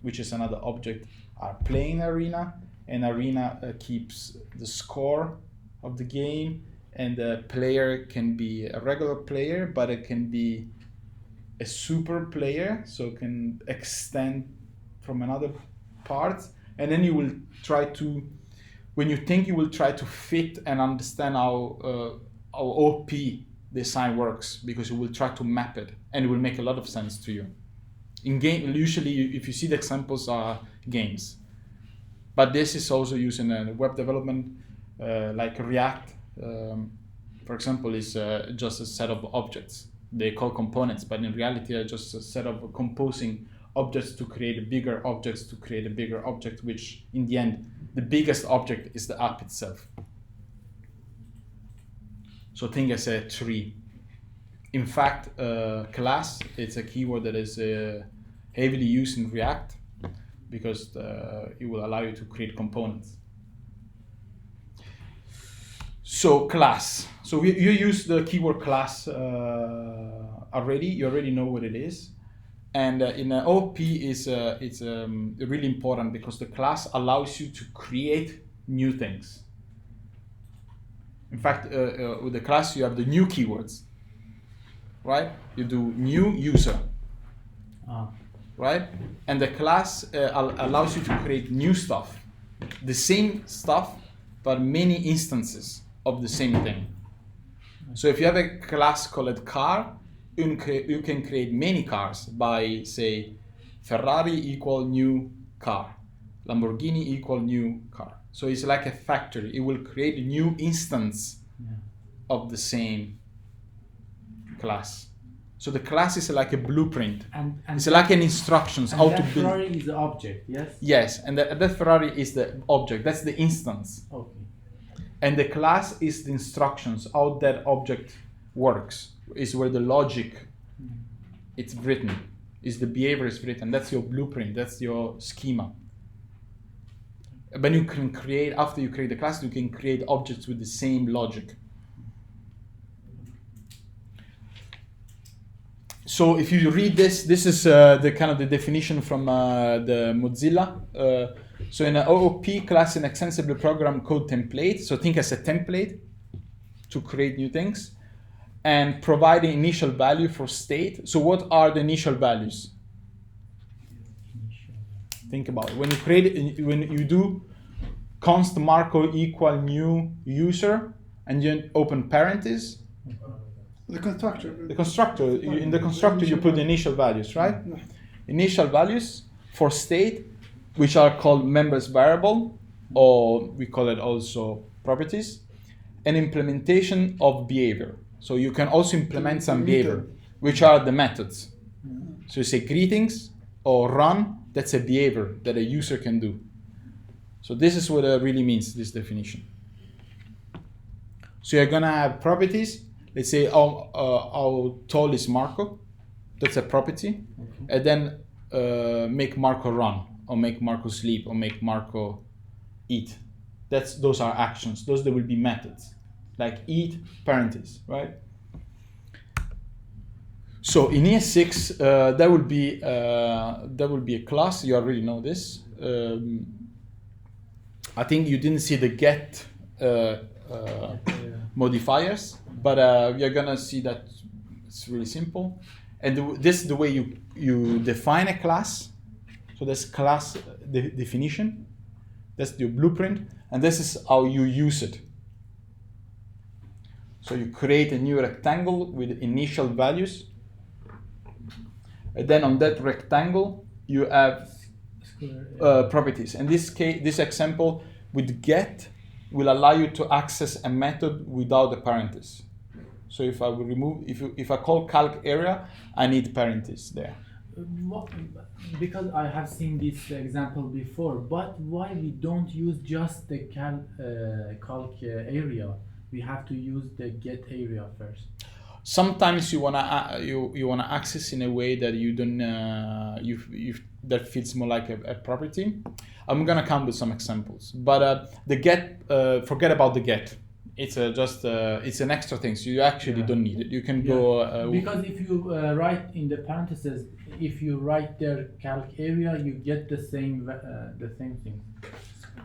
which is another object, are playing arena. An arena keeps the score of the game, and the player can be a regular player, but it can be a super player, so it can extend from another part. And then you will try to, when you think, you will try to fit and understand how OP design works, because you will try to map it, and it will make a lot of sense to you. In game, usually, if you see the examples are games, but this is also used in web development, like React, for example, is just a set of objects. They call components, but in reality, are just a set of composing objects to create bigger objects to create a bigger object, which in the end, the biggest object is the app itself. So think as a tree. In fact, class, it's a keyword that is heavily used in React because it will allow you to create components. So class. So you use the keyword class already. You already know what it is. And in OP it's really important because the class allows you to create new things. In fact, with the class you have the new keywords, right? You do new user, right? And the class allows you to create new stuff, the same stuff, but many instances of the same thing. So if you have a class called car, you can create many cars by, say, Ferrari equal new car, Lamborghini equal new car. So it's like a factory. It will create a new instance of the same class. So the class is like a blueprint. And it's like an instructions how to build. Ferrari is the object, yes? Yes, and that Ferrari is the object. That's the instance. Okay. And the class is the instructions, how that object works, is where the logic it's written, is the behavior is written. That's your blueprint, that's your schema. But you can create, after you create the class, you can create objects with the same logic. So if you read this is the kind of the definition from the Mozilla. So in an OOP class, an extensible program code template. So think as a template to create new things. and provide the initial value for state. So what are the initial values? Think about it. When you do const Marco equal new user and you open parentheses, The constructor. in the constructor you put the initial values, right? Yeah. Initial values for state, which are called members variable, or we call it also properties, and implementation of behavior. So you can also implement some behavior, which are the methods. So you say greetings or run, that's a behavior that a user can do. So this is what it really means, this definition. So you're gonna have properties. Let's say how tall is Marco, that's a property, and then make Marco run, or make Marco sleep, or make Marco eat. Those are actions. Those there will be methods, like eat, parentheses, right? So in ES6, there will be a class. You already know this. I think you didn't see the get modifiers, but you're gonna see that it's really simple. And this is the way you define a class. So that's class definition. That's your blueprint, and this is how you use it. So you create a new rectangle with initial values, and then on that rectangle you have properties. In this case, this example with get will allow you to access a method without a parenthesis. So if I will remove, if I call calc area, I need parentheses there. Because I have seen this example before, but why we don't use just the calc area? We have to use the get area first. Sometimes you wanna access in a way that you don't that fits more like a property. I'm gonna come with some examples, but the get, forget about the get. It's it's an extra thing, so you actually don't need it. You can go because if you write in the parentheses, if you write their calc area, you get the same thing.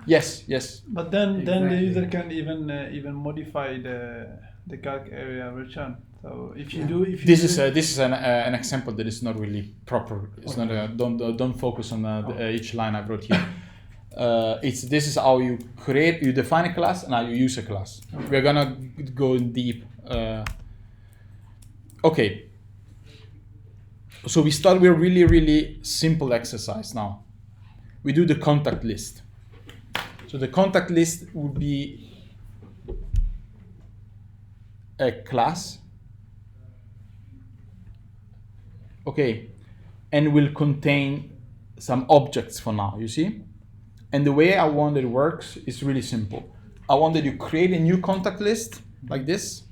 Yes. But then the Exactly. user can even modify the calc area return. So if you do, This is an example that is not really proper. It's not don't focus on each line I wrote here. This is how you define a class and how you use a class. We're gonna go in deep. Okay. So we start with a really simple exercise now. We do the contact list. So the contact list would be a class. Okay, and will contain some objects for now, you see? And the way I want it works is really simple. I want that you create a new contact list like this,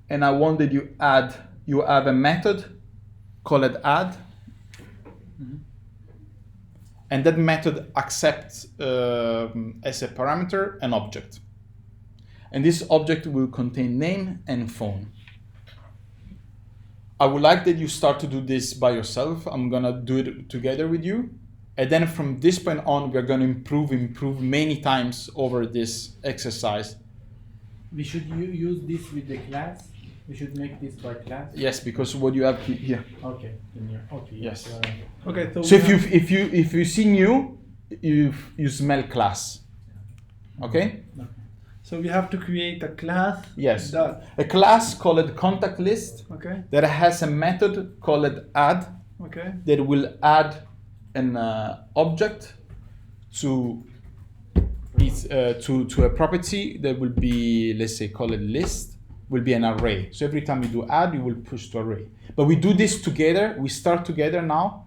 and I want that you have a method called add, and that method accepts as a parameter an object. And this object will contain name and phone. I would like that you start to do this by yourself. I'm gonna do it together with you. And then from this point on, we're gonna improve many times over this exercise. We should use this with the class. We should make this by class. Yes, because what you have here. Okay. Okay. Yes. okay. So if you see new, you smell class. Okay? So we have to create a class. Yes. That, A class called contact list okay. that has a method called add Okay. that will add an object to a property that will be, let's say, call it list, will be an array. So every time you do add, you will push to array. But we do this together. We start together now.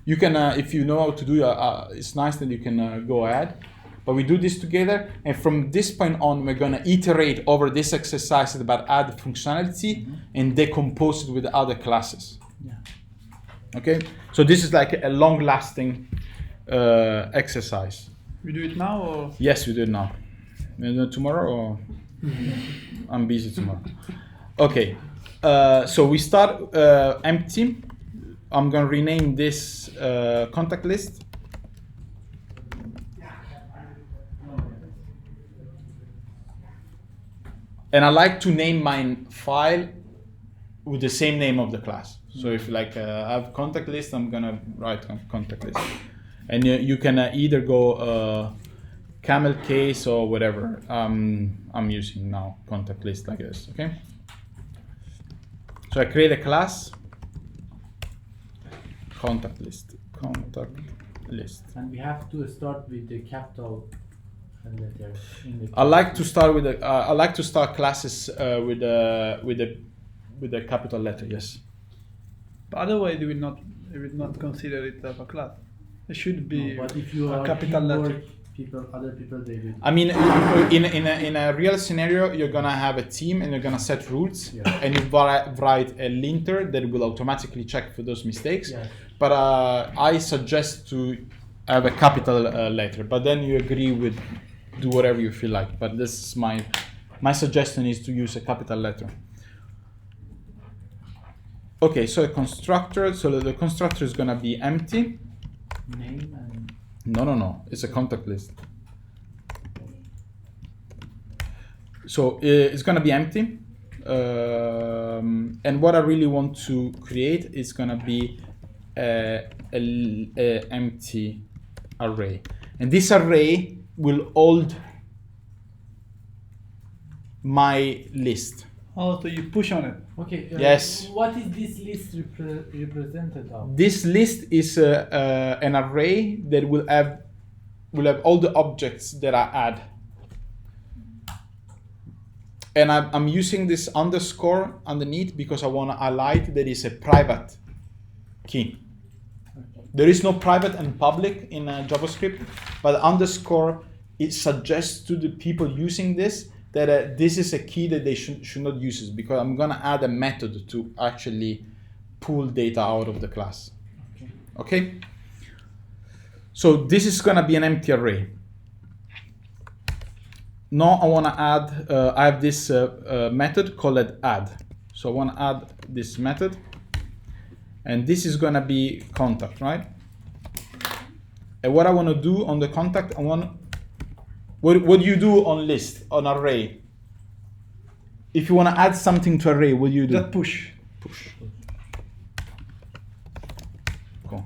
You can, if you know how to do, it's nice that you can go ahead. But we do this together, and from this point on, we're gonna iterate over this exercise about add functionality and decompose it with other classes. Yeah. Okay, so this is like a long-lasting exercise. We do it now or? Yes, we do it now. We do it tomorrow, or I'm busy tomorrow. Okay, so we start empty. I'm gonna rename this contact list. And I like to name my file with the same name of the class. So if like I have contact list, I'm gonna write contact list. And you can either go camel case or whatever. I'm using now contact list like this, okay? So I create a class, contact list. And we have to start with the capital letter. I like to start with I like to start classes with a capital letter. Yes. But otherwise, they will not consider it as a class. It should be But if you a are capital letter. other people, they will. I mean, in a real scenario, you're gonna have a team and you're gonna set rules, and you write a linter that will automatically check for those mistakes. Yeah. But I suggest to have a capital letter. But then you agree with do whatever you feel like. But this is my suggestion is to use a capital letter. Okay, so a constructor. So the constructor is gonna be empty. Name and No. It's a contact list. So it's gonna be empty. And what I really want to create is gonna be a empty array. And this array will hold my list. Oh, so you push on it. okay. Yes. What is this list represented of? This list is an array that will have all the objects that I add. And I'm using this underscore underneath because I want to highlight that it's a private key. There is no private and public in JavaScript, but underscore, it suggests to the people using this that this is a key that they should not use it, because I'm going to add a method to actually pull data out of the class. Okay? So this is going to be an empty array. Now I want to add, I have this method called add. So I want to add this method. And this is going to be contact, right? And what I want to do on the contact, what do you do on list, on array? If you want to add something to array, what do you do? That push. Push. Cool.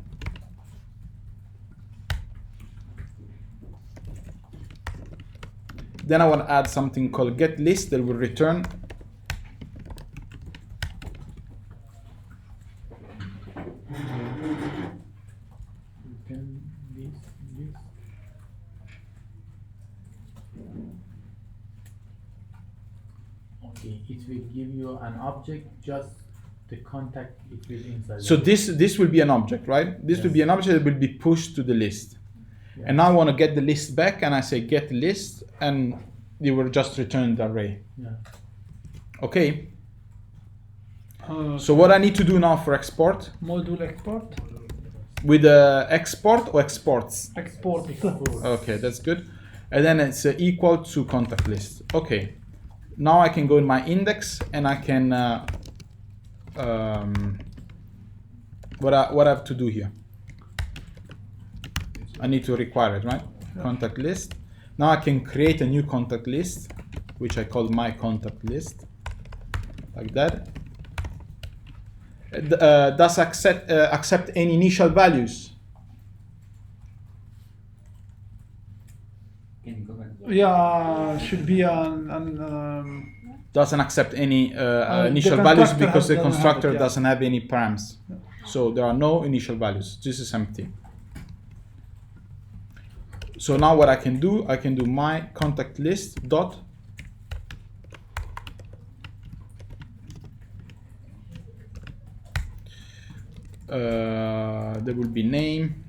Then I want to add something called get list that will return Okay, it will give you an object, just the contact it will inside. So this will be an object, right? This will be an object that will be pushed to the list. Yeah. And now I want to get the list back, and I say get list, and it will just return the array. Yeah. Okay. So what I need to do now for export? Module export. With export or exports? Export. Okay, that's good. And then it's equal to contact list. Okay. Now I can go in my index and I can what I have to do here. I need to require it, right? Yeah. Contact list. Now I can create a new contact list, which I call my contact list, like that. Does accept any initial values? Can you go back? Yeah, should be doesn't accept any initial the values constructor because the doesn't constructor have it, yeah. doesn't have any params. Yeah. So there are no initial values. This is empty. So now what I can do my contact list dot there will be name,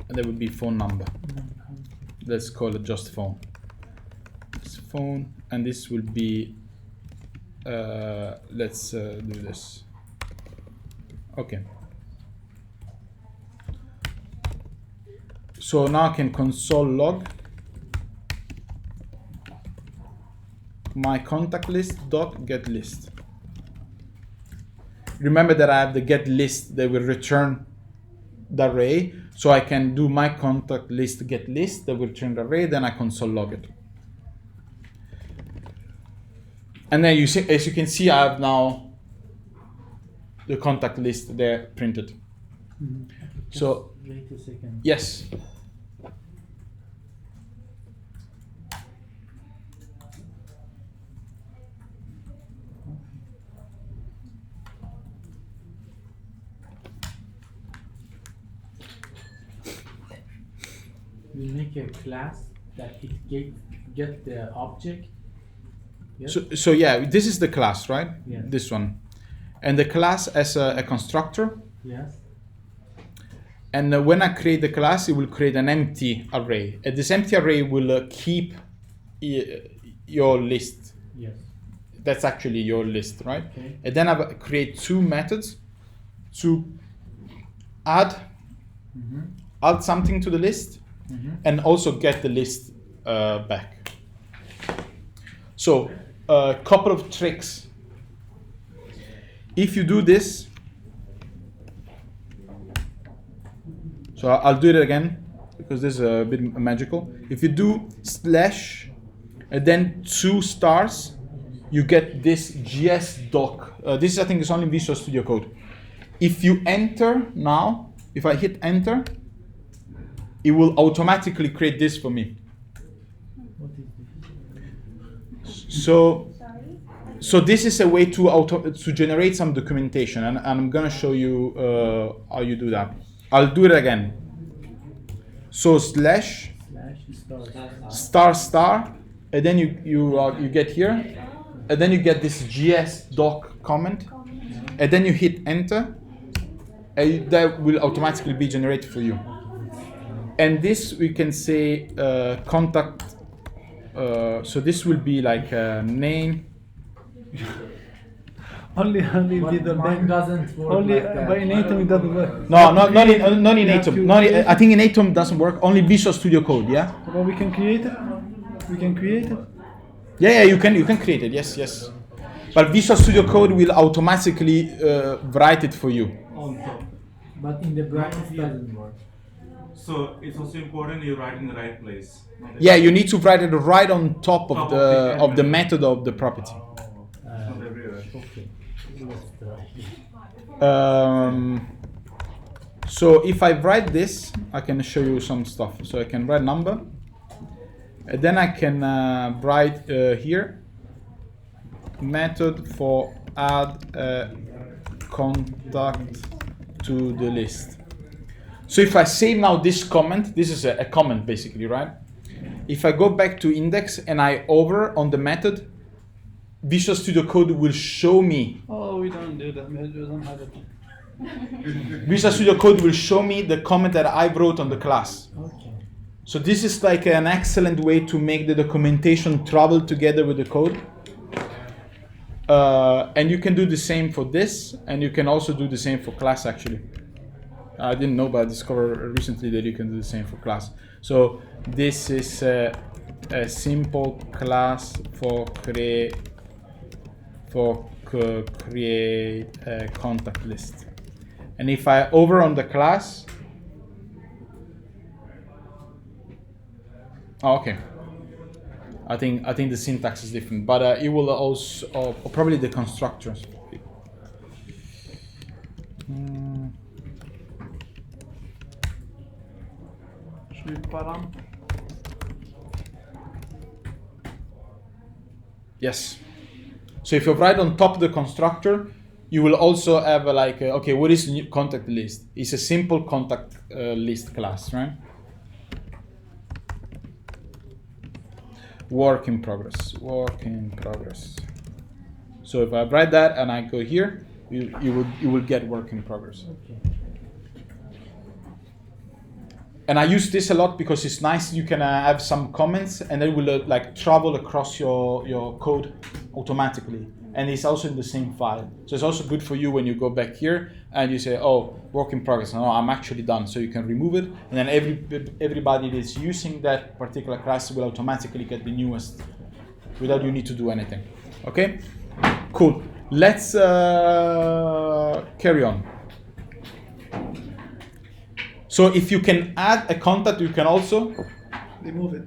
and there will be phone number. Let's call it just phone. It's phone, and this will be let's do this. Okay. So now I can console log my contact list dot get list. Remember that I have the get list that will return the array, so I can do my contact list get list that will return the array, then I console log it. And then you see, as you can see, I have now the contact list there printed. So Wait a second. yes. We make a class that it get the object. Yes? So yeah, this is the class, right? Yeah. This one. And the class as a constructor. Yes. And when I create the class, it will create an empty array. And this empty array will keep your list. Yes. That's actually your list, right? Okay. And then I create two methods to add something to the list and also get the list back. So a couple of tricks. If you do this, so I'll do it again because this is a bit magical. If you do slash and then 2 stars, you get this GS doc. This I think is only Visual Studio Code. If you enter now, if I hit enter, it will automatically create this for me. What is this? So this is a way to generate some documentation, and I'm gonna show you how you do that. I'll do it again. So slash star, and then you get here, and then you get this GS doc comment, and then you hit enter, and that will automatically be generated for you. And this we can say contact. So this will be like a name. Only But mine doesn't work only like that. but in Atom it doesn't work. No, not in You have Atom. to- I think in Atom doesn't work. Only Visual Studio Code. Yeah. But we can create it. We can create it. Yeah. You can create it. Yes. But Visual Studio Code will automatically write it for you. Also, but in the brackets doesn't work. So it's also important you write in the right place. Yeah, you need to write it right on top of Top the of the method of the property. Not everywhere. Okay. Let's try. So if I write this, I can show you some stuff. So I can write number, and then I can write here method for add a contact to the list. So if I save now this comment, this is a comment basically, right? If I go back to index and I hover on the method, Visual Studio Code will show me. Oh, we don't do that. We don't have it. Visual Studio Code will show me the comment that I wrote on the class. Okay. So this is like an excellent way to make the documentation travel together with the code. And you can do the same for this, and you can also do the same for class actually. I didn't know, but I discovered recently that you can do the same for class. So this is a simple class for create a contact list. And if I hover on the class, okay. I think the syntax is different, but it will also or probably the constructors. Should we param? Yes. So if you write on top of the constructor, you will also have okay, what is new contact list? It's a simple contact list class, right? Work in progress. So if I write that and I go here, you will get work in progress. Okay. And I use this a lot because it's nice. You can have some comments, and it will travel across your code automatically. And it's also in the same file. So it's also good for you when you go back here and you say, oh, work in progress. No, I'm actually done. So you can remove it. And then everybody that's using that particular class will automatically get the newest without you need to do anything. Okay? Cool. Let's carry on. So if you can add a contact, you can also Remove it.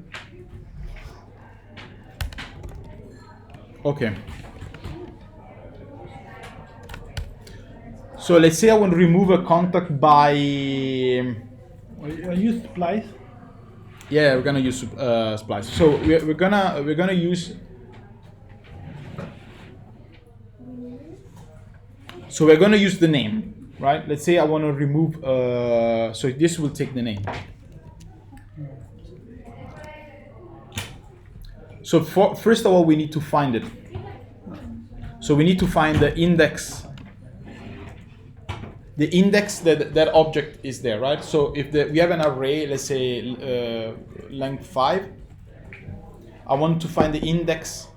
okay. So let's say I want to remove a contact by I use splice. yeah, we're gonna use splice. So we're gonna use. So we're gonna use the name, right? Let's say I want to remove. So this will take the name. So first of all, we need to find it. So we need to find the index. The index that object is there, right? So if we have an array, let's say length 5, I want to find the index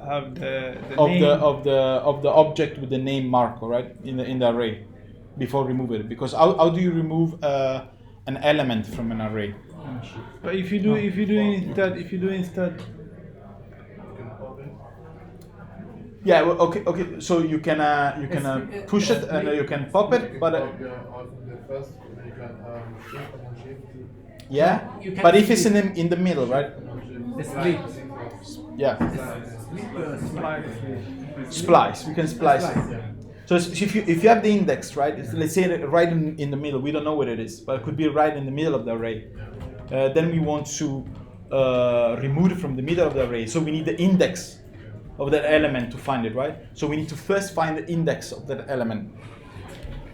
Have the of name. the object with the name Marco, right? In the array before remove it. Because how do you remove an element from an array? But if you do instead. Yeah. Well, okay. So you can push it and you can pop it, but yeah. You can But if it's in the middle, right? Split. Yeah. Splice. Splice. We can splice it. So if you have the index, right? Let's say right in the middle. We don't know what it is, but it could be right in the middle of the array. Then we want to remove it from the middle of the array. So we need the index of that element to find it, right? So we need to first find the index of that element.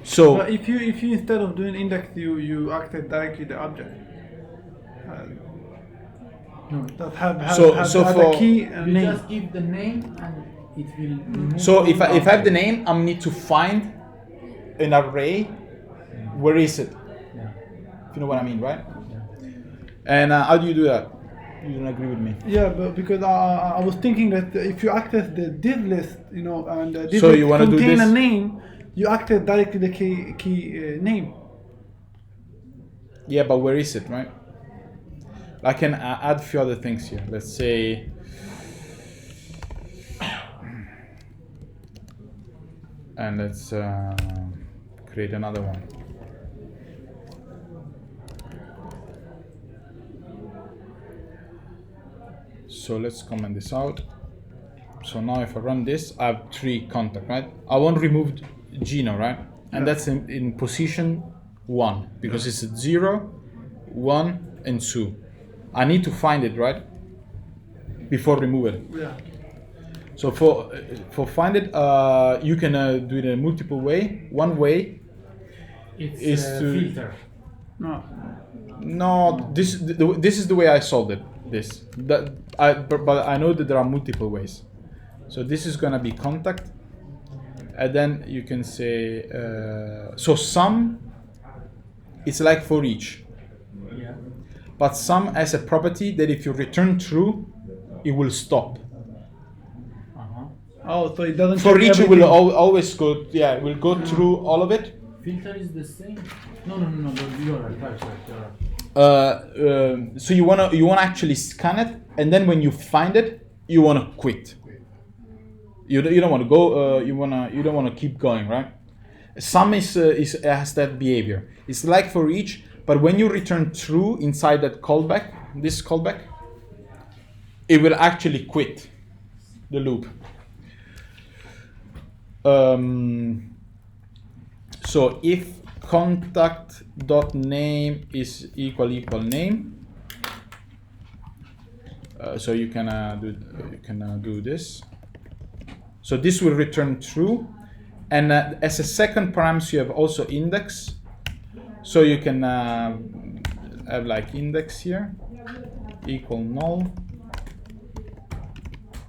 So But if you instead of doing index, you access directly the object. That have So a key You name. just give the name and it will remove. so if all I have the objects. name, I need to find an array. Where is it? Yeah. If you know what I mean, right? Yeah. And how do you do that? You don't agree with me? Yeah, but because I was thinking that if you access the div list, and the div So list you wanna do contain this? a name, you access directly the key name. Yeah, but where is it, right? I can add a few other things here. Let's say and let's create another one. So let's comment this out. So now if I run this, I have 3 contacts, right? I want to remove Gino, right? And that's in position 1 because it's 0, 1, and 2. I need to find it, right? Before remove it. Yeah. So for find it, you can do it in a multiple way. One way It's is a to- filter. No, this is the way I solved it. But I know that there are multiple ways. So this is gonna be contact, and then you can say so sum. It's like for each, Yeah. but sum has a property that if you return true, it will stop. Oh, so it doesn't. For check each, it will everything. always go. Yeah, it will go through all of it. Filter is the same. No. You're right. You're right. So you wanna actually scan it, and then when you find it, you wanna quit. You don't want to go. You don't want to keep going, right? Sum has that behavior. It's like for each, but when you return true inside that callback, this callback, it will actually quit the loop. So if contact.name is equal name, so you can do this. So this will return true, and as a second parameter you have also index. So you can have like index here equal null,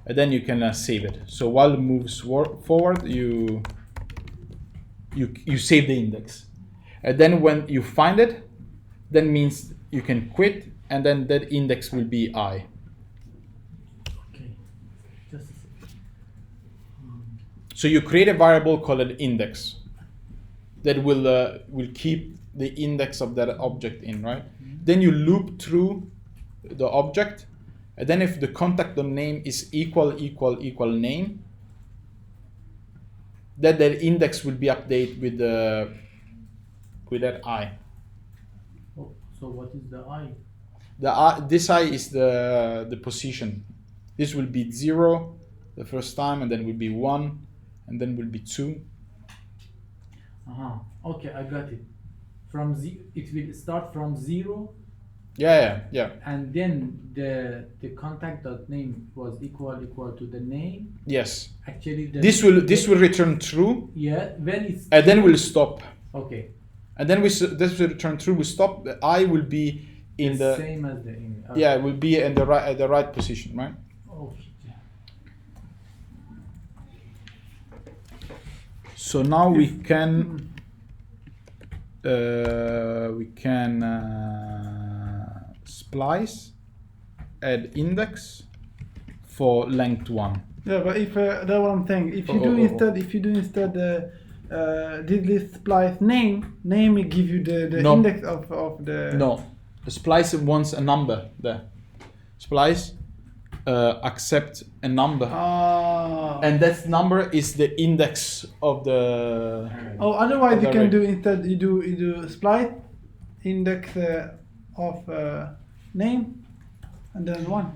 and then you can save it. So while it moves forward, you save the index, and then when you find it, that means you can quit, and then that index will be I. Okay. Just a second. So you create a variable called index that will keep the index of that object in, right? Then you loop through the object, and then if the contact.name is equal name, that index will be updated with that I. So what is the I? This I is the position. This will be 0 the first time, and then will be 1, and then will be 2. Okay, I got it. It will start from 0. Yeah. And then the contact.name was equal to the name. Yes. Actually, This will return true. Yeah. When it's And then we'll stop. okay. And then this will return true. We stop. The I will be in the same as the in. yeah. It will be in the right at the right position, right? Okay. So now we can splice add index for length 1. Yeah, but if that's what I'm saying. If you do instead did list splice name will give you the No. index of the. No, the splice wants a number there. Splice accept a number, and that number is the index of the. Oh, otherwise of you the can array. do instead you do splice index of name and then 1.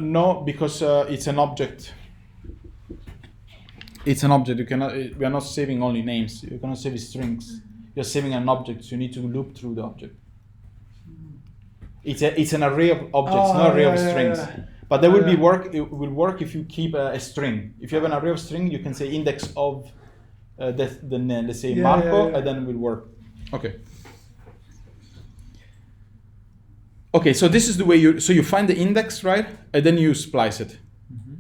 No, because it's an object. It's an object. You cannot. We are not saving only names. You cannot save strings. You're saving an object, so you need to loop through the object. It's an array of objects, not array of strings. Yeah. But there will be work. It will work if you keep a string. If you have an array of string, you can say index of let's say Marco, and then it will work. Okay. Okay, so this is the way you find the index, right? And then you splice it.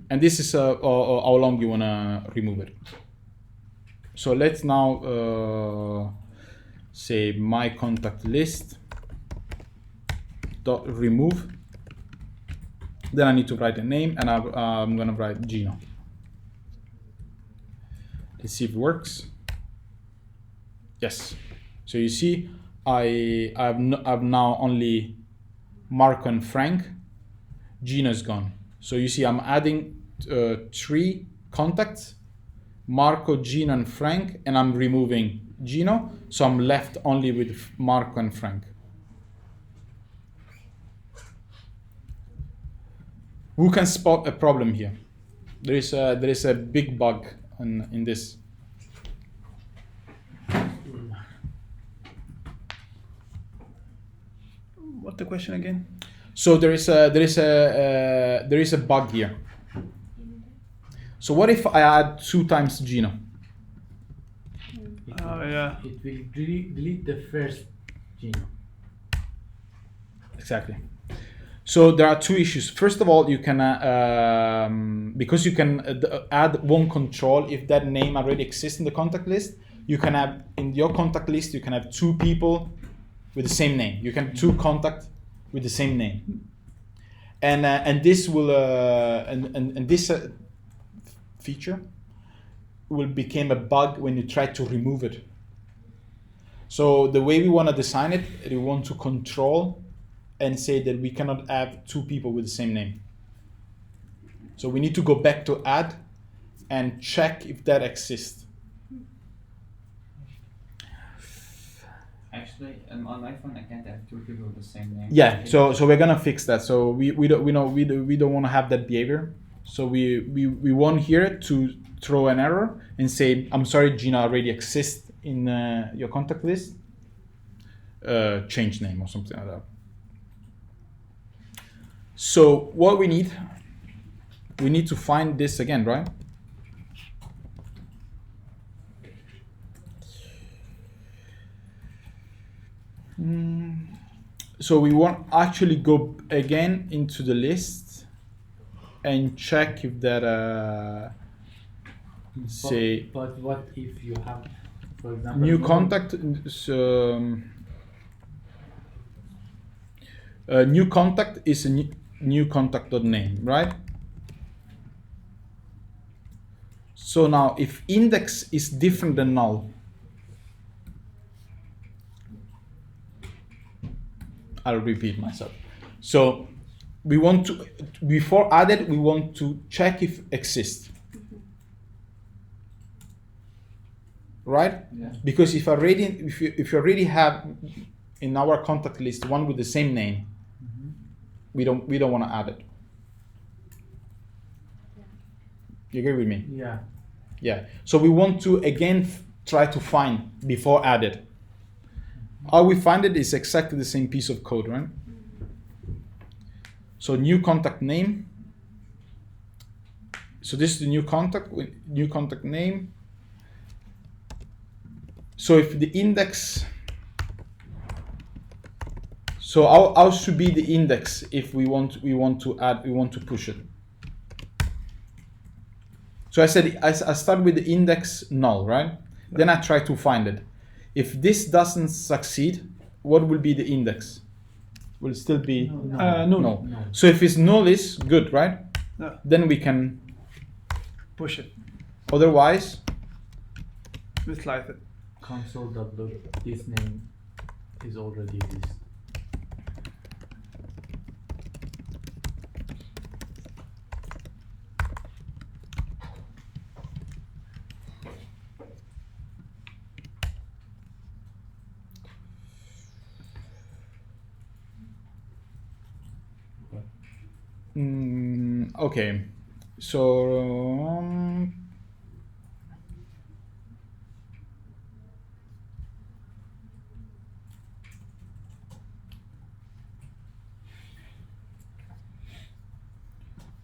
And this is how long you wanna remove it. So let's now say my contact list dot remove. Then I need to write a name, and I'm gonna write Gino. Let's see if it works. Yes. So you see, I've now only Marco and Frank. Gino's gone. So you see, I'm adding 3 contacts: Marco, Gino, and Frank, and I'm removing Gino. So I'm left only with Marco and Frank. Who can spot a problem here? There is a big bug in this. What's the question again? So there is a bug here. So what if I add 2 times Gino? Oh yeah. It will delete the first Gino. Exactly. So there are 2 issues. First of all, you can because you can add one control if that name already exists in the contact list. You can have in your contact list, you can have 2 people with the same name. You can have 2 contacts with the same name, and this will and this feature will become a bug when you try to remove it. So the way we want to design it, we want to control and say that we cannot have 2 people with the same name. So we need to go back to add and check if that exists. Actually, on my phone, I can't have 2 people with the same name. Yeah, so we're gonna fix that. So we don't want to have that behavior. So we want here to throw an error and say, I'm sorry, Gina already exists in your contact list. Change name or something like that. So what we need to find this again, right? So we want actually go again into the list and check if that say But what if you have, for example, new more- contact? New contact is a new contact.name, right? So now if index is different than null, I'll repeat myself. So we want to, before added, we want to check if exists. Right? Yeah. Because if you already have in our contact list one with the same name, we don't want to add it. You agree with me? Yeah. Yeah. So we want to again try to find before added. How we find it is exactly the same piece of code, right? So new contact name. So this is the new contact with new contact name. So if the index, so how should be the index if we want to push it? So I said I start with the index null, right? Then I try to find it. If this doesn't succeed, what will be the index? Will still be no. So if it's null is good, right? Yeah. Then we can Push it. otherwise. We slice it. Console.log, this name is already this. Okay, so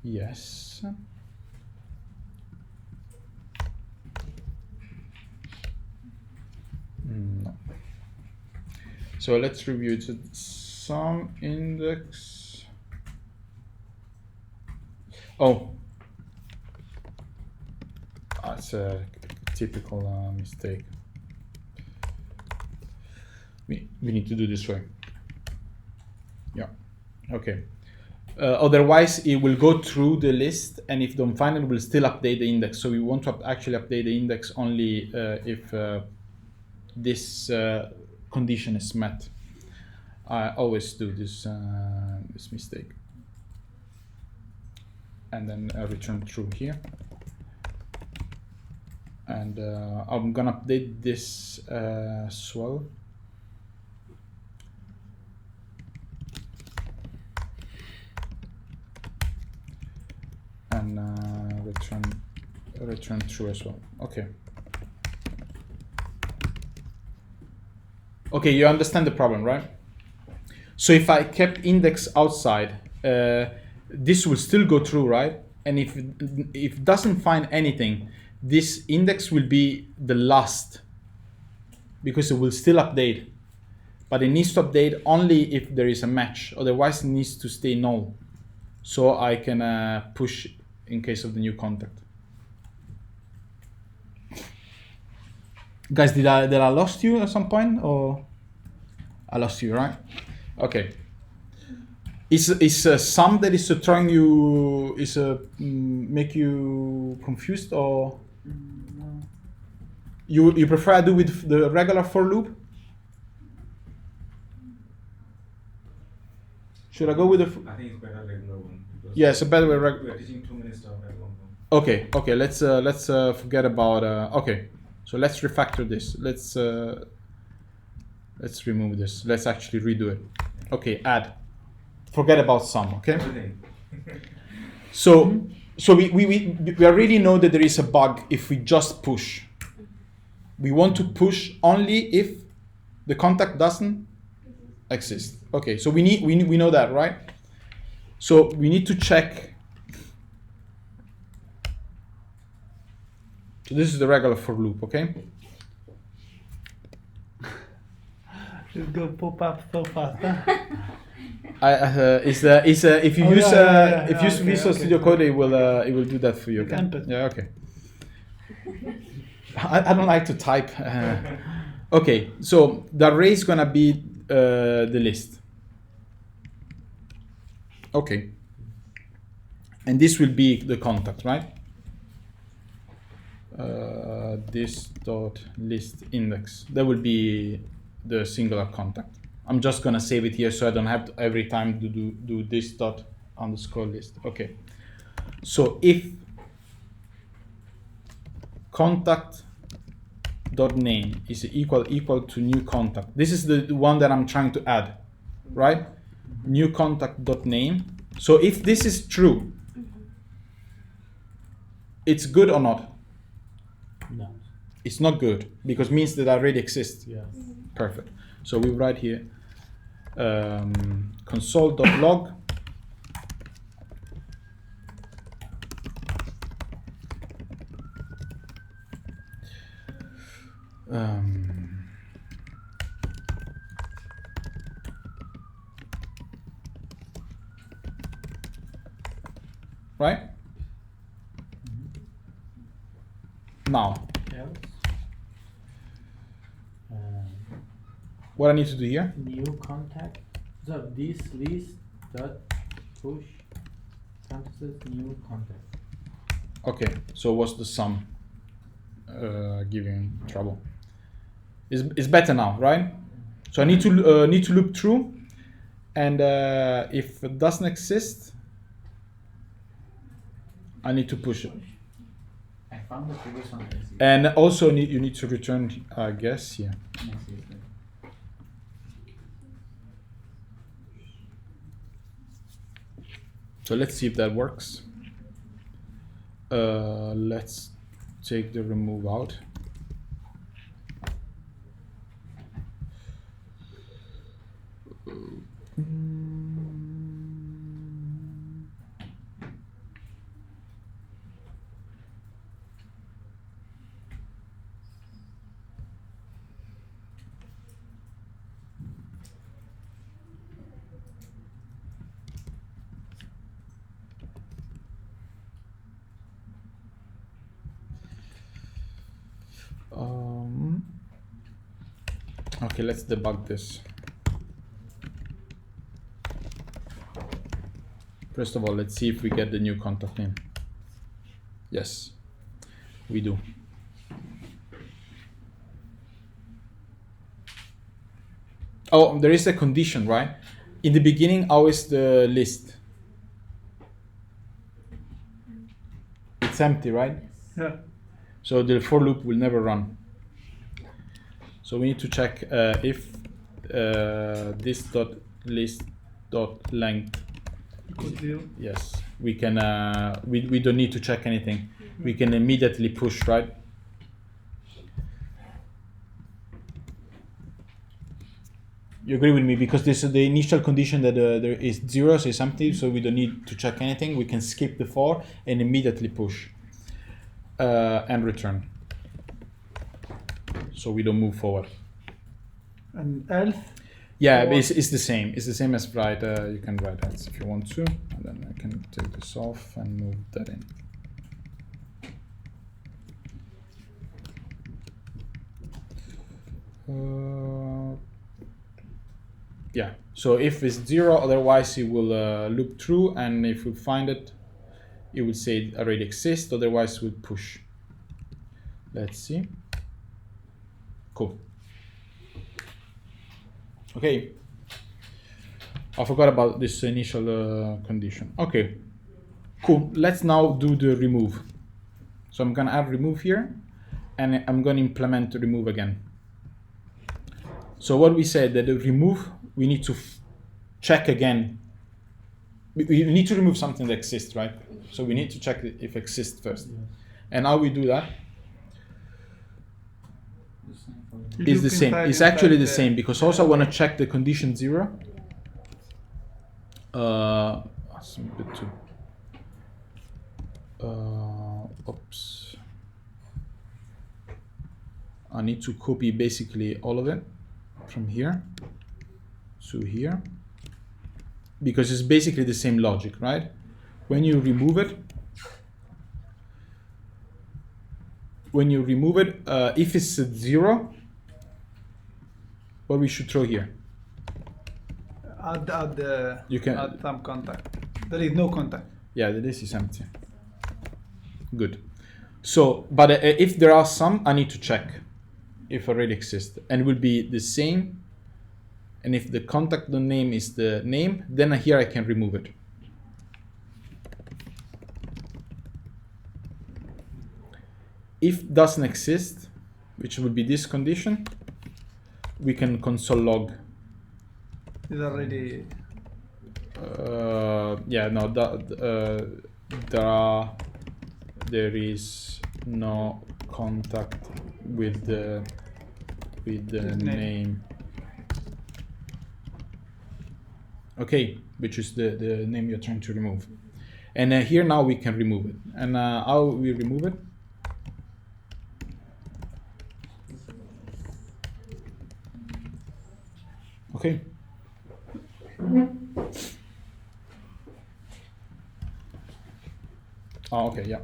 yes. No. So let's review it. Some index. Oh, that's a typical mistake. We need to do this way. Yeah. Okay. Otherwise, it will go through the list, and if don't find it, we'll still update the index. So we want to actually update the index only if this condition is met. I always do this this mistake, and then return true here. And I'm gonna update this as well. And return true as well. Okay. Okay, you understand the problem, right? So if I kept index outside, this will still go through, right? And if it doesn't find anything, this index will be the last because it will still update. But it needs to update only if there is a match. Otherwise, it needs to stay null. So I can push in case of the new contact. Guys, did I lost you at some point, or I lost you, right? Okay. Is some that is throwing you make you confused, or you prefer I do with the regular for loop? Should I go with the? I think it's better regular one. Yeah, it's a better way. We are teaching too many stuff at one point. Okay. Let's forget about. Okay, so let's refactor this. Let's remove this. Let's actually redo it. Okay, add. Forget about some. Okay. Everything. So we already know that there is a bug if we just push. We want to push only if the contact doesn't exist. Okay, so we know that, right? So we need to check. So this is the regular for loop, okay? It's gonna pop up so fast. If you use Visual okay. Studio Code, it will do that for you. Okay? Yeah, okay. I don't like to type. Okay, so the array is gonna be the list. Okay, and this will be the contact, right? This dot list index. That will be the singular contact. I'm just gonna save it here so I don't have to every time to do this dot underscore list. Okay. So if contact dot name is equal to new contact. This is the one that I'm trying to add, right? New contact dot name. So if this is true, it's good or not? No. It's not good because it means that I already exist. Yes. Perfect. So we write here console.log right? Now, Else. what I need to do here? New contact. So this list dot push parentheses new contact. Okay, so what's the sum giving trouble? It's better now, right? So I need to loop through, and if it doesn't exist, I need to push it. I found the previous one. And also you need to return, I guess, here. So let's see if that works. Let's take the remove out. Okay, let's debug this. First of all, let's see if we get the new contact name. Yes, we do. Oh, there is a condition, right? In the beginning, always the list. It's empty, right? Yeah. So the for loop will never run. So we need to check if this dot list dot length. Equals 0. Yes, we can. We don't need to check anything. We can immediately push, right? You agree with me because this is the initial condition that there is 0, so it's empty, so we don't need to check anything. We can skip the for and immediately push and return. So we don't move forward. And else? Yeah, Or- it's the same. It's the same as write. You can write else if you want to, and then I can take this off and move that in. Yeah. So if it's 0, otherwise it will loop through, and if we find it, it will say it already exists. Otherwise, we'll push. Let's see. Cool. Okay. I forgot about this initial condition. Okay. Cool. Let's now do the remove. So I'm gonna add remove here, and I'm gonna implement remove again. So what we said that the remove, we need to check again. We need to remove something that exists, right? So we need to check if it exists first. And how we do that is the same. It's actually the same because also I want to check the condition 0. That's a bit too. Oops. I need to copy basically all of it from here to here because it's basically the same logic, right? When you remove it, if it's at 0, what we should throw here? You can add some contact. There is no contact. Yeah, this is empty. Good. So, but if there are some, I need to check if already exist, and it will be the same. And if the contact name is the name, then here I can remove it. If doesn't exist, which would be this condition, we can console log. Is already. Yeah, no, there is no contact with the name. Okay, which is the name you're trying to remove. And here now we can remove it. And how we remove it? Okay. Oh, okay, yeah.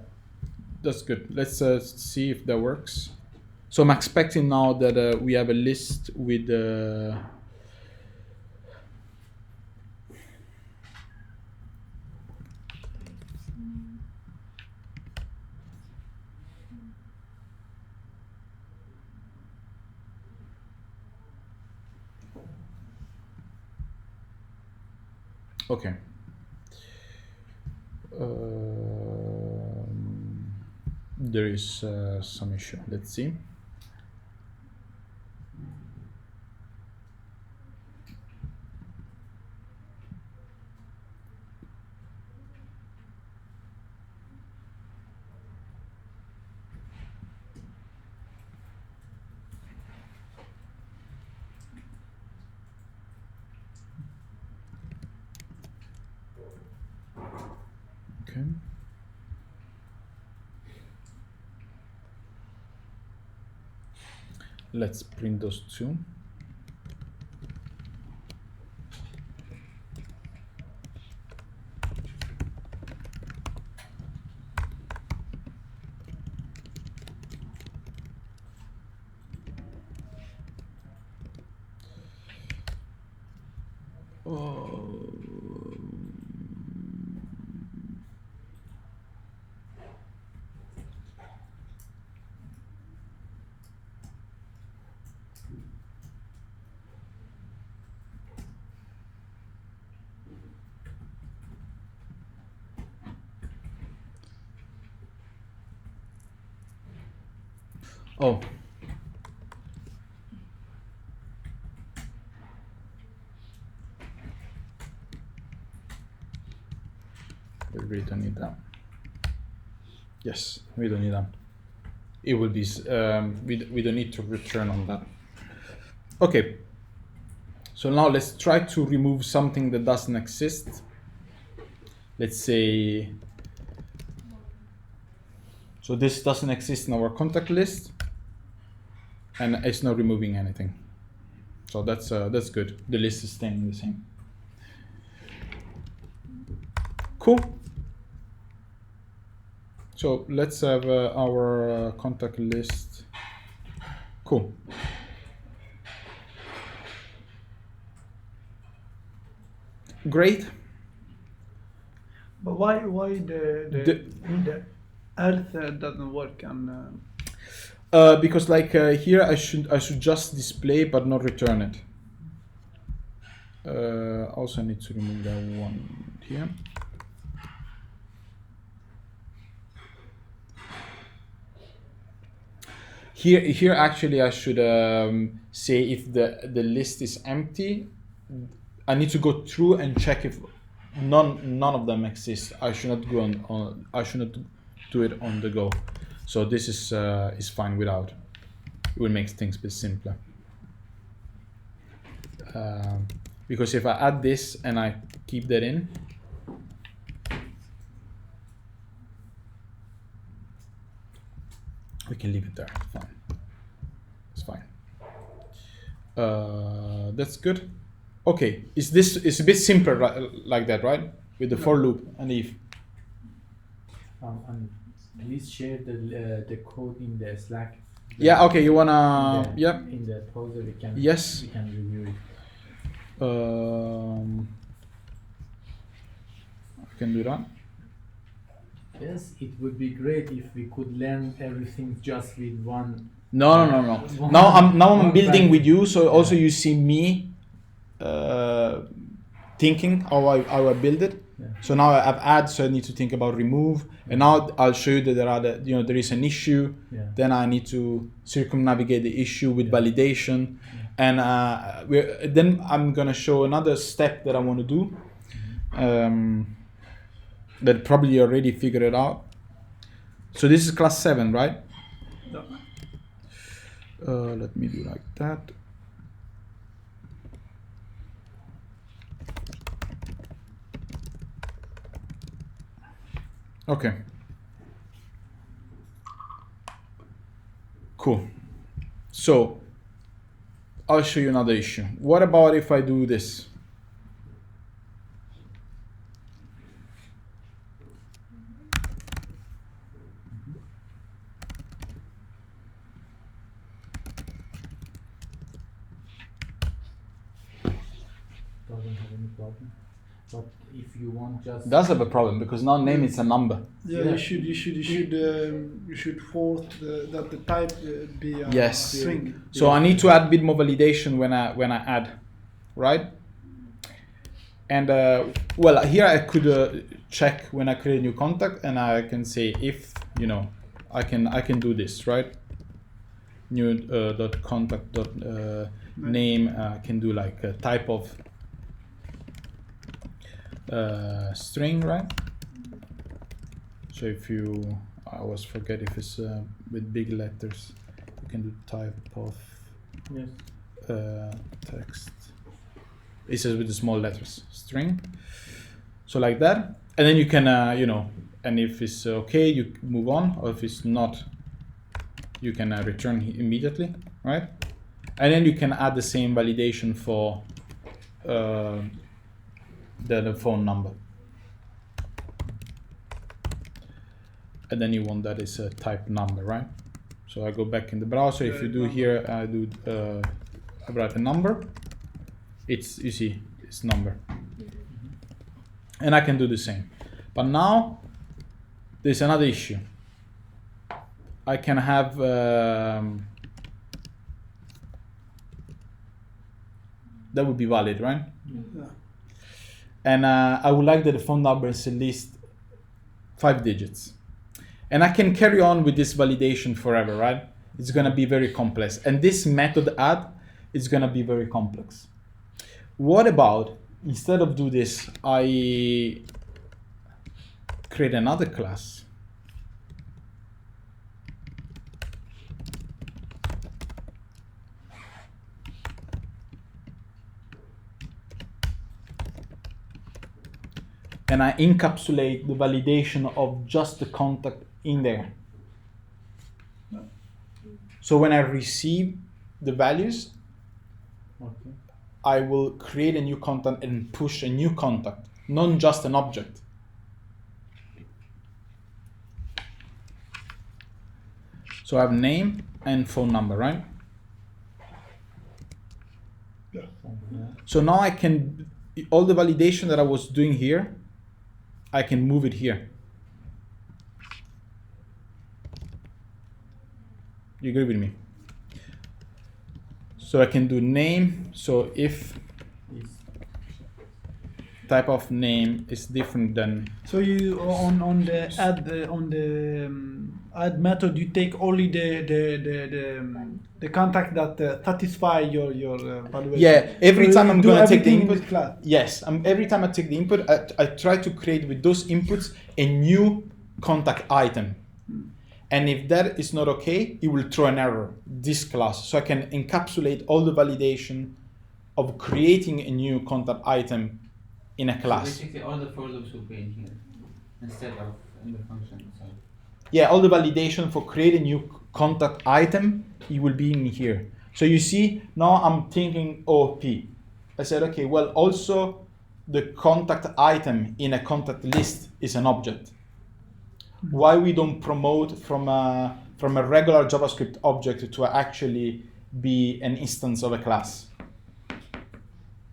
That's good. Let's see if that works. So I'm expecting now that we have a list with okay. There is some issue. Let's see. Okay. Let's print those two. Oh. We really don't need that. Yes, we don't need that. It will be, we don't need to return on that. Okay. So now let's try to remove something that doesn't exist. Let's say, so this doesn't exist in our contact list, and it's not removing anything. So that's good. The list is staying the same. Cool. So let's have our contact list. Cool. Great. But why the earth doesn't work on? Because like here I should just display but not return it. Also I need to remove that one here. Here actually I should say if the list is empty, I need to go through and check if none of them exist. I should not go I should not do it on the go. So this is fine without. It will make things a bit simpler. Because if I add this and I keep that in, we can leave it there. It's fine. It's fine. That's good. Okay, it's a bit simpler like that, right? With the for loop and if. Please share the code in the Slack. Yeah. Okay. You wanna? Yeah. In the browser, we can. Yes. We can review it. I can do that. Yes, it would be great if we could learn everything just with one. No. Now I'm building with you, so also you see me thinking how I build it. So now I've add, so I need to think about remove, and now I'll show you that there is an issue. Then I need to circumnavigate the issue with validation, and then I'm gonna show another step that I want to do. That probably you already figured it out. So this is class 7, right? Let me do like that. Okay. Cool. So I'll show you another issue. What about if I do this? Doesn't have any problem. But if you want just Does have a problem because now name is a number. Yeah, you should force that the type be a Yes. string. So I need to add a bit more validation when I add, right? And well, here I could check when I create a new contact, and I can say if I can do this, right? New dot contact dot name. I can do like a type of string, right? So if I always forget if it's with big letters, you can do type of text. It says with the small letters, string. So like that, and then you can and if it's okay, you move on, or if it's not, you can return immediately, right? And then you can add the same validation for the phone number, and then you want that is a type number, right? So I go back in the browser. If you do here, I do I write a number. You see it's number, and I can do the same. But now there's another issue. I can have that would be valid, right? Yeah. And I would like that the phone number is at least 5 digits. And I can carry on with this validation forever, right? It's gonna be very complex. And this method add is gonna be very complex. What about, instead of do this, I create another class. And I encapsulate the validation of just the contact in there. So when I receive the values, I will create a new contact and push a new contact, not just an object. So I have name and phone number, right? Yeah. So now I can, all the validation that I was doing here, I can move it here. You agree with me? So I can do name. So if type of name is different than. So you on the add method, you take only the contact that satisfy your valuation. Yeah, every So time you I'm do gonna take the everything in input. this class. Yes, every time I take the input, I try to create with those inputs a new contact item. And if that is not okay, it will throw an error, this class. So I can encapsulate all the validation of creating a new contact item in a class. So basically all the for loops will be in here instead of in the function itself. Yeah, all the validation for creating a new contact item, it will be in here. So you see, now I'm thinking OP. I said, okay, well, also the contact item in a contact list is an object. Why we don't promote from a regular JavaScript object to actually be an instance of a class?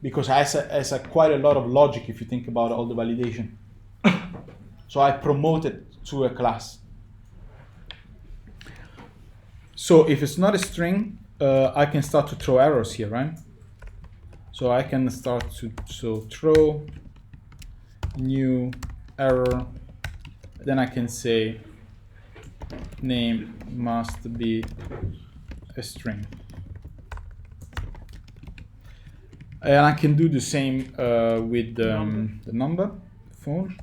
Because it has quite a lot of logic if you think about all the validation. So I promote it to a class. So if it's not a string, I can start to throw errors here, right? So I can start to throw new error, then I can say name must be a string. And I can do the same with the number, phone.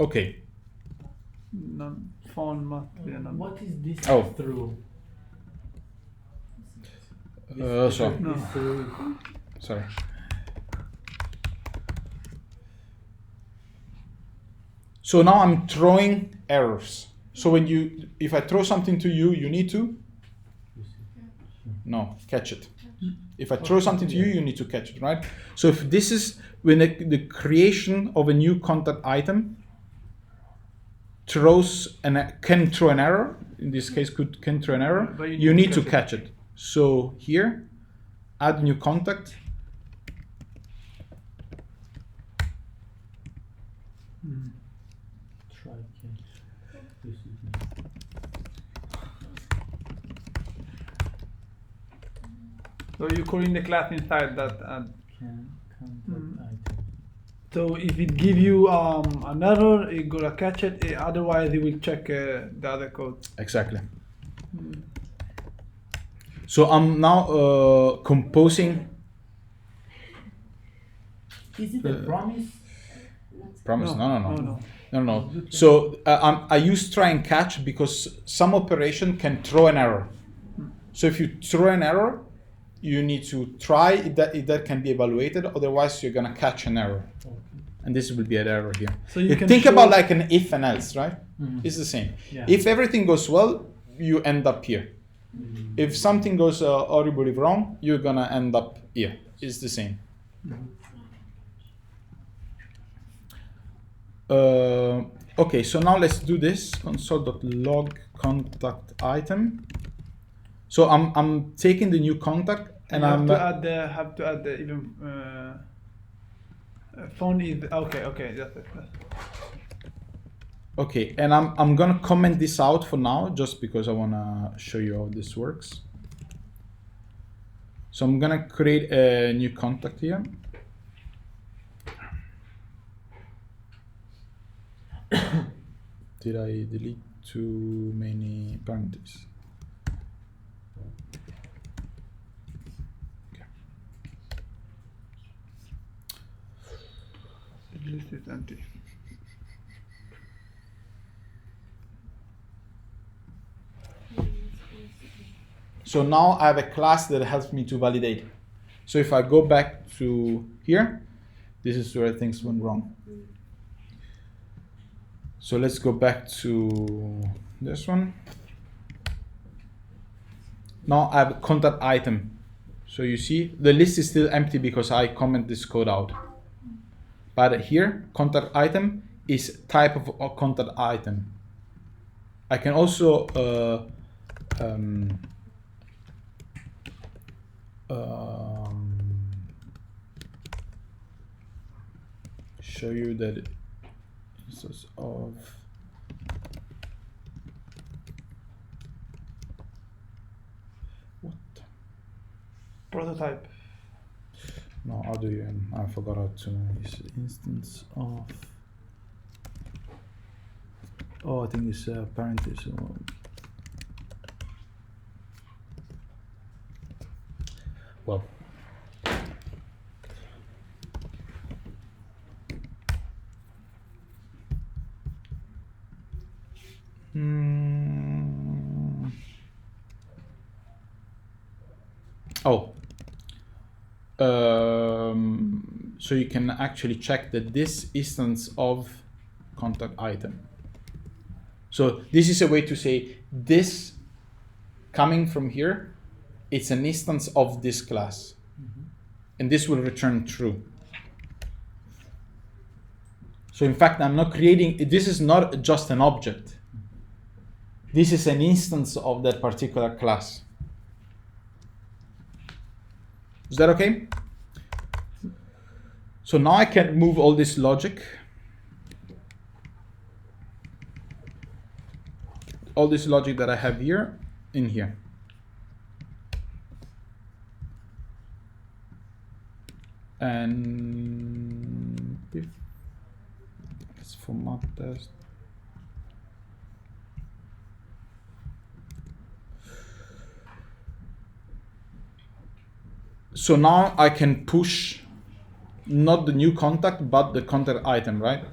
Okay. Phone must be a number. What is this Oh. through? So No. This through. sorry. So now I'm throwing errors. So when if I throw something to you, you need to catch it. If I throw something to you, you need to catch it, right? So if this is when the creation of a new contact item can throw an error, in this case can throw an error, But you need to catch it. So here, add new contact. Try catch. This is me. So you're calling the class inside that. Can contact item. So if it give you an error, it gonna catch it. Otherwise, it will check the other code. Exactly. So I'm now composing. Is it a promise? Promise? No. No. So I use try and catch because some operation can throw an error. So if you throw an error, you need to try if that can be evaluated. Otherwise, you're gonna catch an error, and this will be an error here. So you can think show- about like an if and else, right? Mhm. It's the same. Yeah. If everything goes well, you end up here. If something goes horribly wrong, you're gonna end up here. It's the same. Okay, so now let's do this. Console.log contact item. So I'm taking the new contact and You I'm have to add the even phone is okay. That's it. okay, and I'm gonna comment this out for now just because I wanna show you how this works. So I'm gonna create a new contact here. Did I delete too many parentheses? Okay. The list is empty. So now I have a class that helps me to validate. So if I go back to here, this is where things went wrong. So let's go back to this one. Now I have a contact item. So you see the list is still empty because I comment this code out. But here, contact item is type of a contact item. I can also show you that instance of what? Prototype. No, how do you? I forgot how to use instance of. Oh, I think it's parentheses. Well. Oh. So you can actually check that this instance of contact item. So this is a way to say this coming from here, it's an instance of this class. And this will return true. So in fact, I'm not creating, this is not just an object. This is an instance of that particular class. Is that okay? So now I can move all this logic. All this logic that I have here in here. And let's format test. So now I can push not the new contact, but the contact item, right?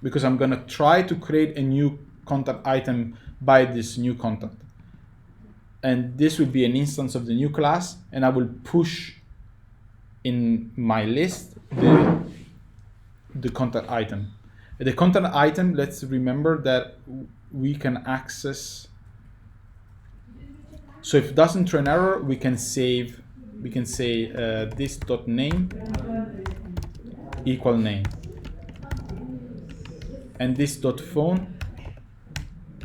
Because I'm gonna try to create a new contact item by this new contact. And this will be an instance of the new class, and I will push in my list the contact item. The contact item, let's remember that we can access. So if it doesn't throw an error, we can say this.name equal name, and this.phone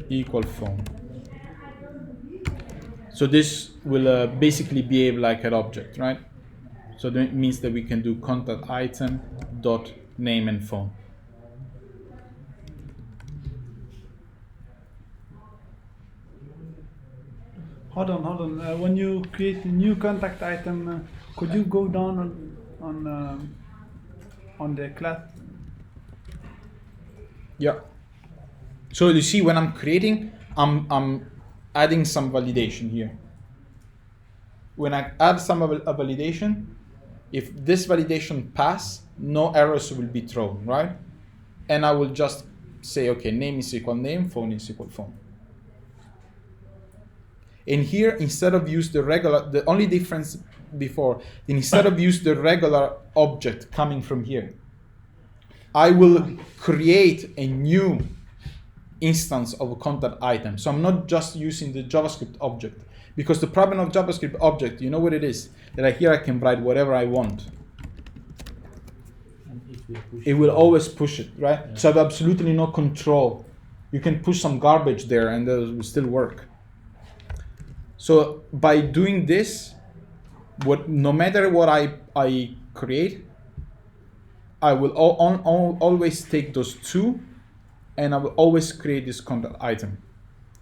equal phone. So this will basically behave like an object, right? So that means that we can do contact item dot name and phone. Hold on. When you create a new contact item, could you go down on the class? Yeah. So you see, when I'm creating, I'm adding some validation here. When I add some a validation, if this validation pass, no errors will be thrown, right? And I will just say, okay, name is equal name, phone is equal phone. And here, instead of use the regular, the only difference before, instead of use the regular object coming from here, I will create a new instance of a contact item. So I'm not just using the JavaScript object, because the problem of JavaScript object, you know what it is? That here I can write whatever I want. And it will always push it, right? Yeah. So I have absolutely no control. You can push some garbage there and it will still work. So by doing this, no matter what I create, I will always take those two, and I will always create this contact item,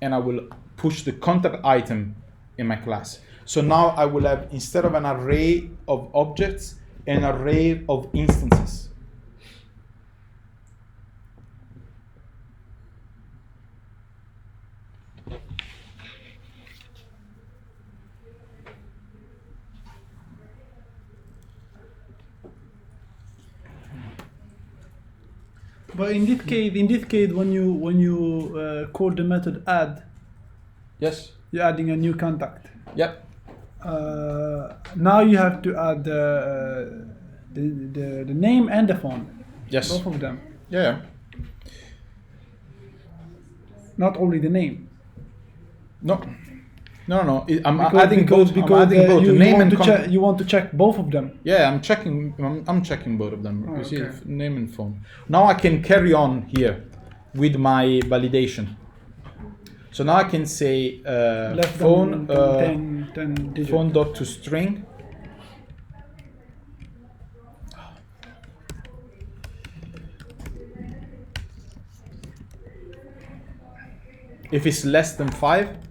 and I will push the contact item in my class. So now I will have, instead of an array of objects, an array of instances. But in this case, when you call the method add, yes, you're adding a new contact. Yep. Now you have to add the name and the phone. Yes. Both of them. Yeah. Not only the name. No. I'm adding both. I'm adding both. You, the name and you want to check both of them. Yeah, I'm checking both of them. Oh, you see, okay. name and phone. Now I can carry on here with my validation. So now I can say phone 10 digits. phone dot to string. If it's less than 5,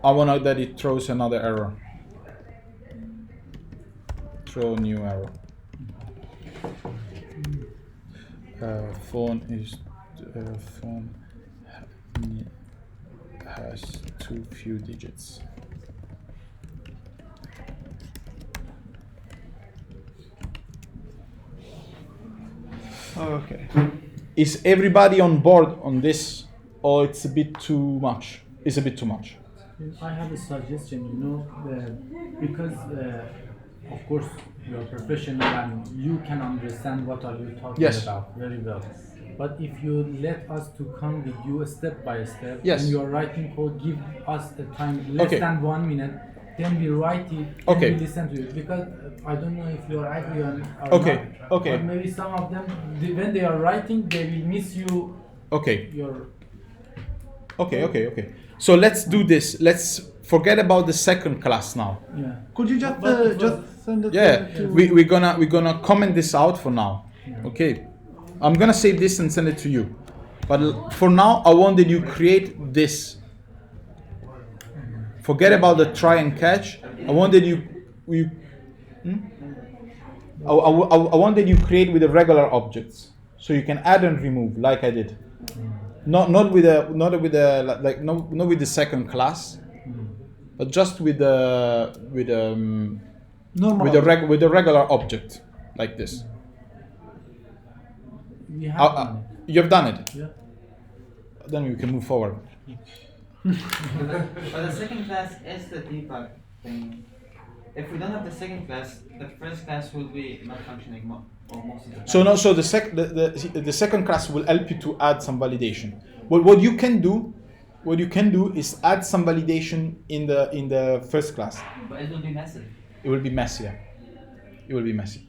I want that it throws another error. Throw new error. Phone has too few digits. Okay. Is everybody on board on this, or it's a bit too much? It's a bit too much. I have a suggestion, because of course you're professional and you can understand what are you talking Yes. about very well. But if you let us to come with you step by step, Yes. when you're writing code, give us a time less Okay. than 1 minute, then we write it, Okay. then we listen to it. Because I don't know if you're agree or Okay. not. Okay. But maybe some of them, when they are writing, they will miss you Okay. your... Okay. So let's do this. Let's forget about the second class now. Yeah. Could you just send it Yeah, to... we're gonna comment this out for now. Okay, I'm gonna save this and send it to you. But for now, I want that you create this. Forget about the try and catch. I want that you I want that you create with the regular objects, so you can add and remove like I did. Not with the second class, but just with the Normal. with the regular object like this. We have done You have done it. Yeah. Then we can move forward. But the second class is the debug thing. If we don't have the second class, the first class will be not functioning or most of the time. So no, so the second class will help you to add some validation. But what you can do is add some validation in the first class. But it will be messy. It will be messy. Yeah. It will be messy.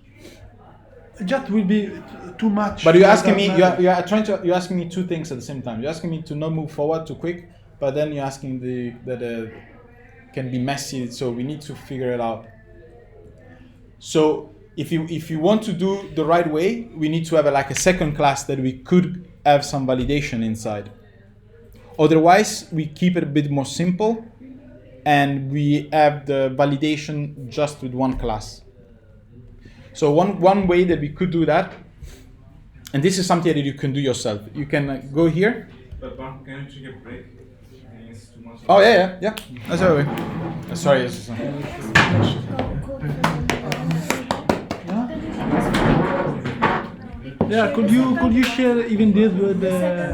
Just will be too much. But you're asking me, you're asking me two things at the same time. You're asking me to not move forward too quick, but then you're asking that can be messy, so we need to figure it out. So if you want to do the right way, we need to have like a second class that we could have some validation inside. Otherwise, we keep it a bit more simple, and we have the validation just with one class. So one way that we could do that, and this is something that you can do yourself. You can go here. But Mark, can you take a break? It's too much. Oh yeah. That's all right. Sorry. Yeah, could you share even this with